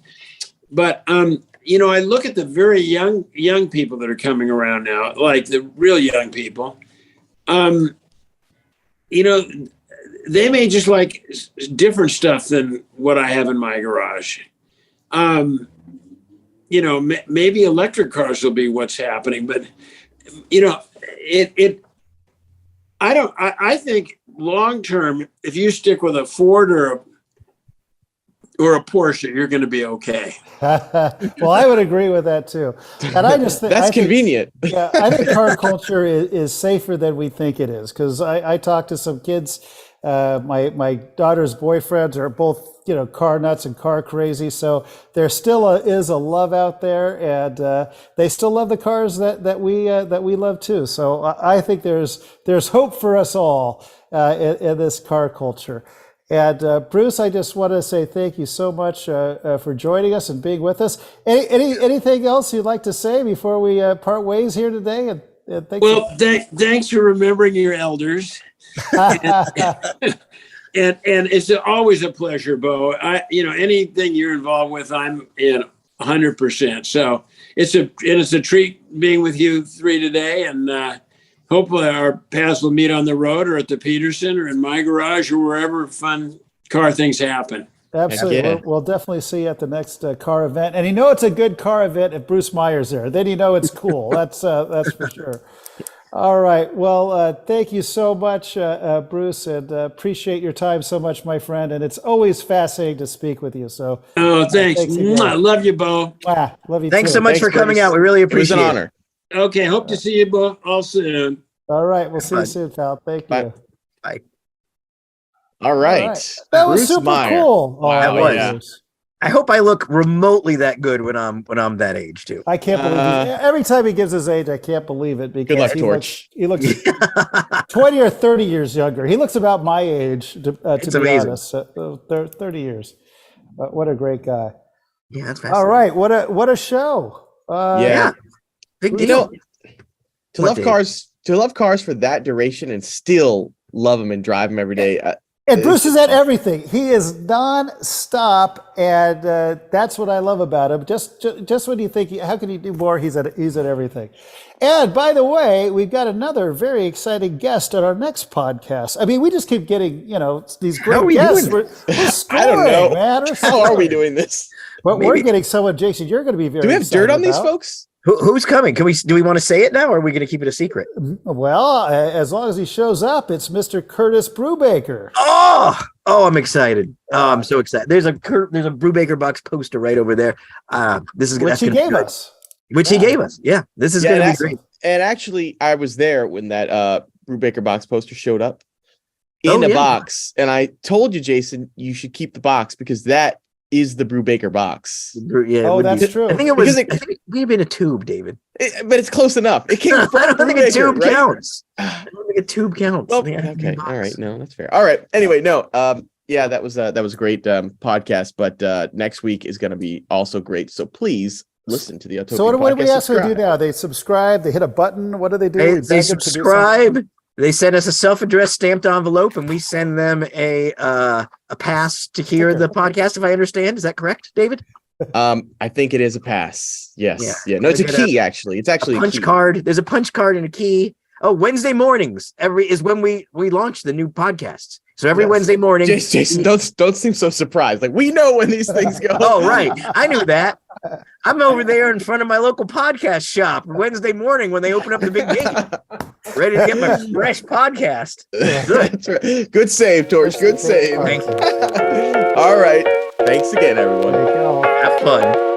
But, I look at the very young people that are coming around now, like the real young people. They may just like different stuff than what I have in my garage. Maybe electric cars will be what's happening, but I think long term, if you stick with a Ford or a Porsche, you're going to be okay. Well, I would agree with that too. And I just think that's convenient. Yeah, I think car culture is safer than we think it is, because I talked to some kids. My daughter's boyfriends are both car nuts and car crazy, so there still is a love out there, and they still love the cars that we love too. So I think there's hope for us all in this car culture. And Bruce, I just want to say thank you so much for joining us and being with us. Anything else you'd like to say before we part ways here today? And thanks for remembering your elders. And it's always a pleasure, Bo. Anything you're involved with, I'm in 100%. So it's a treat being with you three today, and hopefully our paths will meet on the road or at the Peterson or in my garage or wherever fun car things happen. Absolutely. Yeah. We'll definitely see you at the next car event. And it's a good car event if Bruce Meyer's there. Then it's cool. That's for sure. All right. Well, thank you so much, Bruce, and appreciate your time so much, my friend. And it's always fascinating to speak with you. So, thanks. I love you, Bo. Love you. Thanks too. so much for coming out. We really appreciate it. It was an honor. Okay. Hope to see you both all soon. All right. We'll see you soon, pal. Thank you. Bye. All right. That was Bruce super Meyer. cool. Wow, was. yeah. I hope I look remotely that good when I'm that age too. I can't believe it. Every time he gives his age, I can't believe it, because Good luck, Torch. he looks 20 or 30 years younger. He looks about my age, to be amazing. honest. 30 years. What a great guy. Yeah, that's fascinating. All right. What a show. Yeah. Big deal. To love cars for that duration and still love them and drive them every day. And Bruce is at everything. He is non-stop, and that's what I love about him. Just when you think, how can he do more? He's at everything. And by the way, we've got another very exciting guest on our next podcast. I mean, we just keep getting these great guests. We're scoring, I don't know, man. How are we doing this? But we're getting someone, Jason. You're going to be very. Do we have dirt on these about. folks? Who's coming? Do we want to say it now, or are we going to keep it a secret? Well, as long as he shows up, it's Mr. Curtis Brubaker. Oh, I'm excited. Oh, I'm so excited. There's a Brubaker box poster right over there. This is Which he gave us. He gave us. Yeah, this is going to be great. And actually, I was there when that Brubaker box poster showed up in a box, and I told you, Jason, you should keep the box because that is the Brubaker box. Yeah, that's true. I think it may have been a tube, David. But it's close enough. It came from I don't think a tube right? counts. I don't think a tube counts. Well, okay. All right. No, that's fair. All right. Anyway, no. Yeah, that was a great podcast. But next week is going to be also great. So please listen to the Autopian. So what do we ask them to Subscribe. do now? They subscribe. They hit a button. What do they do? They subscribe. They send us a self-addressed stamped envelope, and we send them a pass to hear the podcast. If I understand, is that correct, David? I think it is a pass. Yes. Yeah. No, it's a key. Actually, it's actually a punch key. card. There's a punch card and a key. Oh, Wednesday mornings is when we launch the new podcasts. So every Wednesday morning. Jason, don't seem so surprised. Like, we know when these things go. Oh, right. I knew that. I'm over there in front of my local podcast shop Wednesday morning when they open up the big gate, ready to get my fresh podcast. That's right. Good save, Torch. Good save. Thank you. All right. Thanks again, everyone. There you go. fun.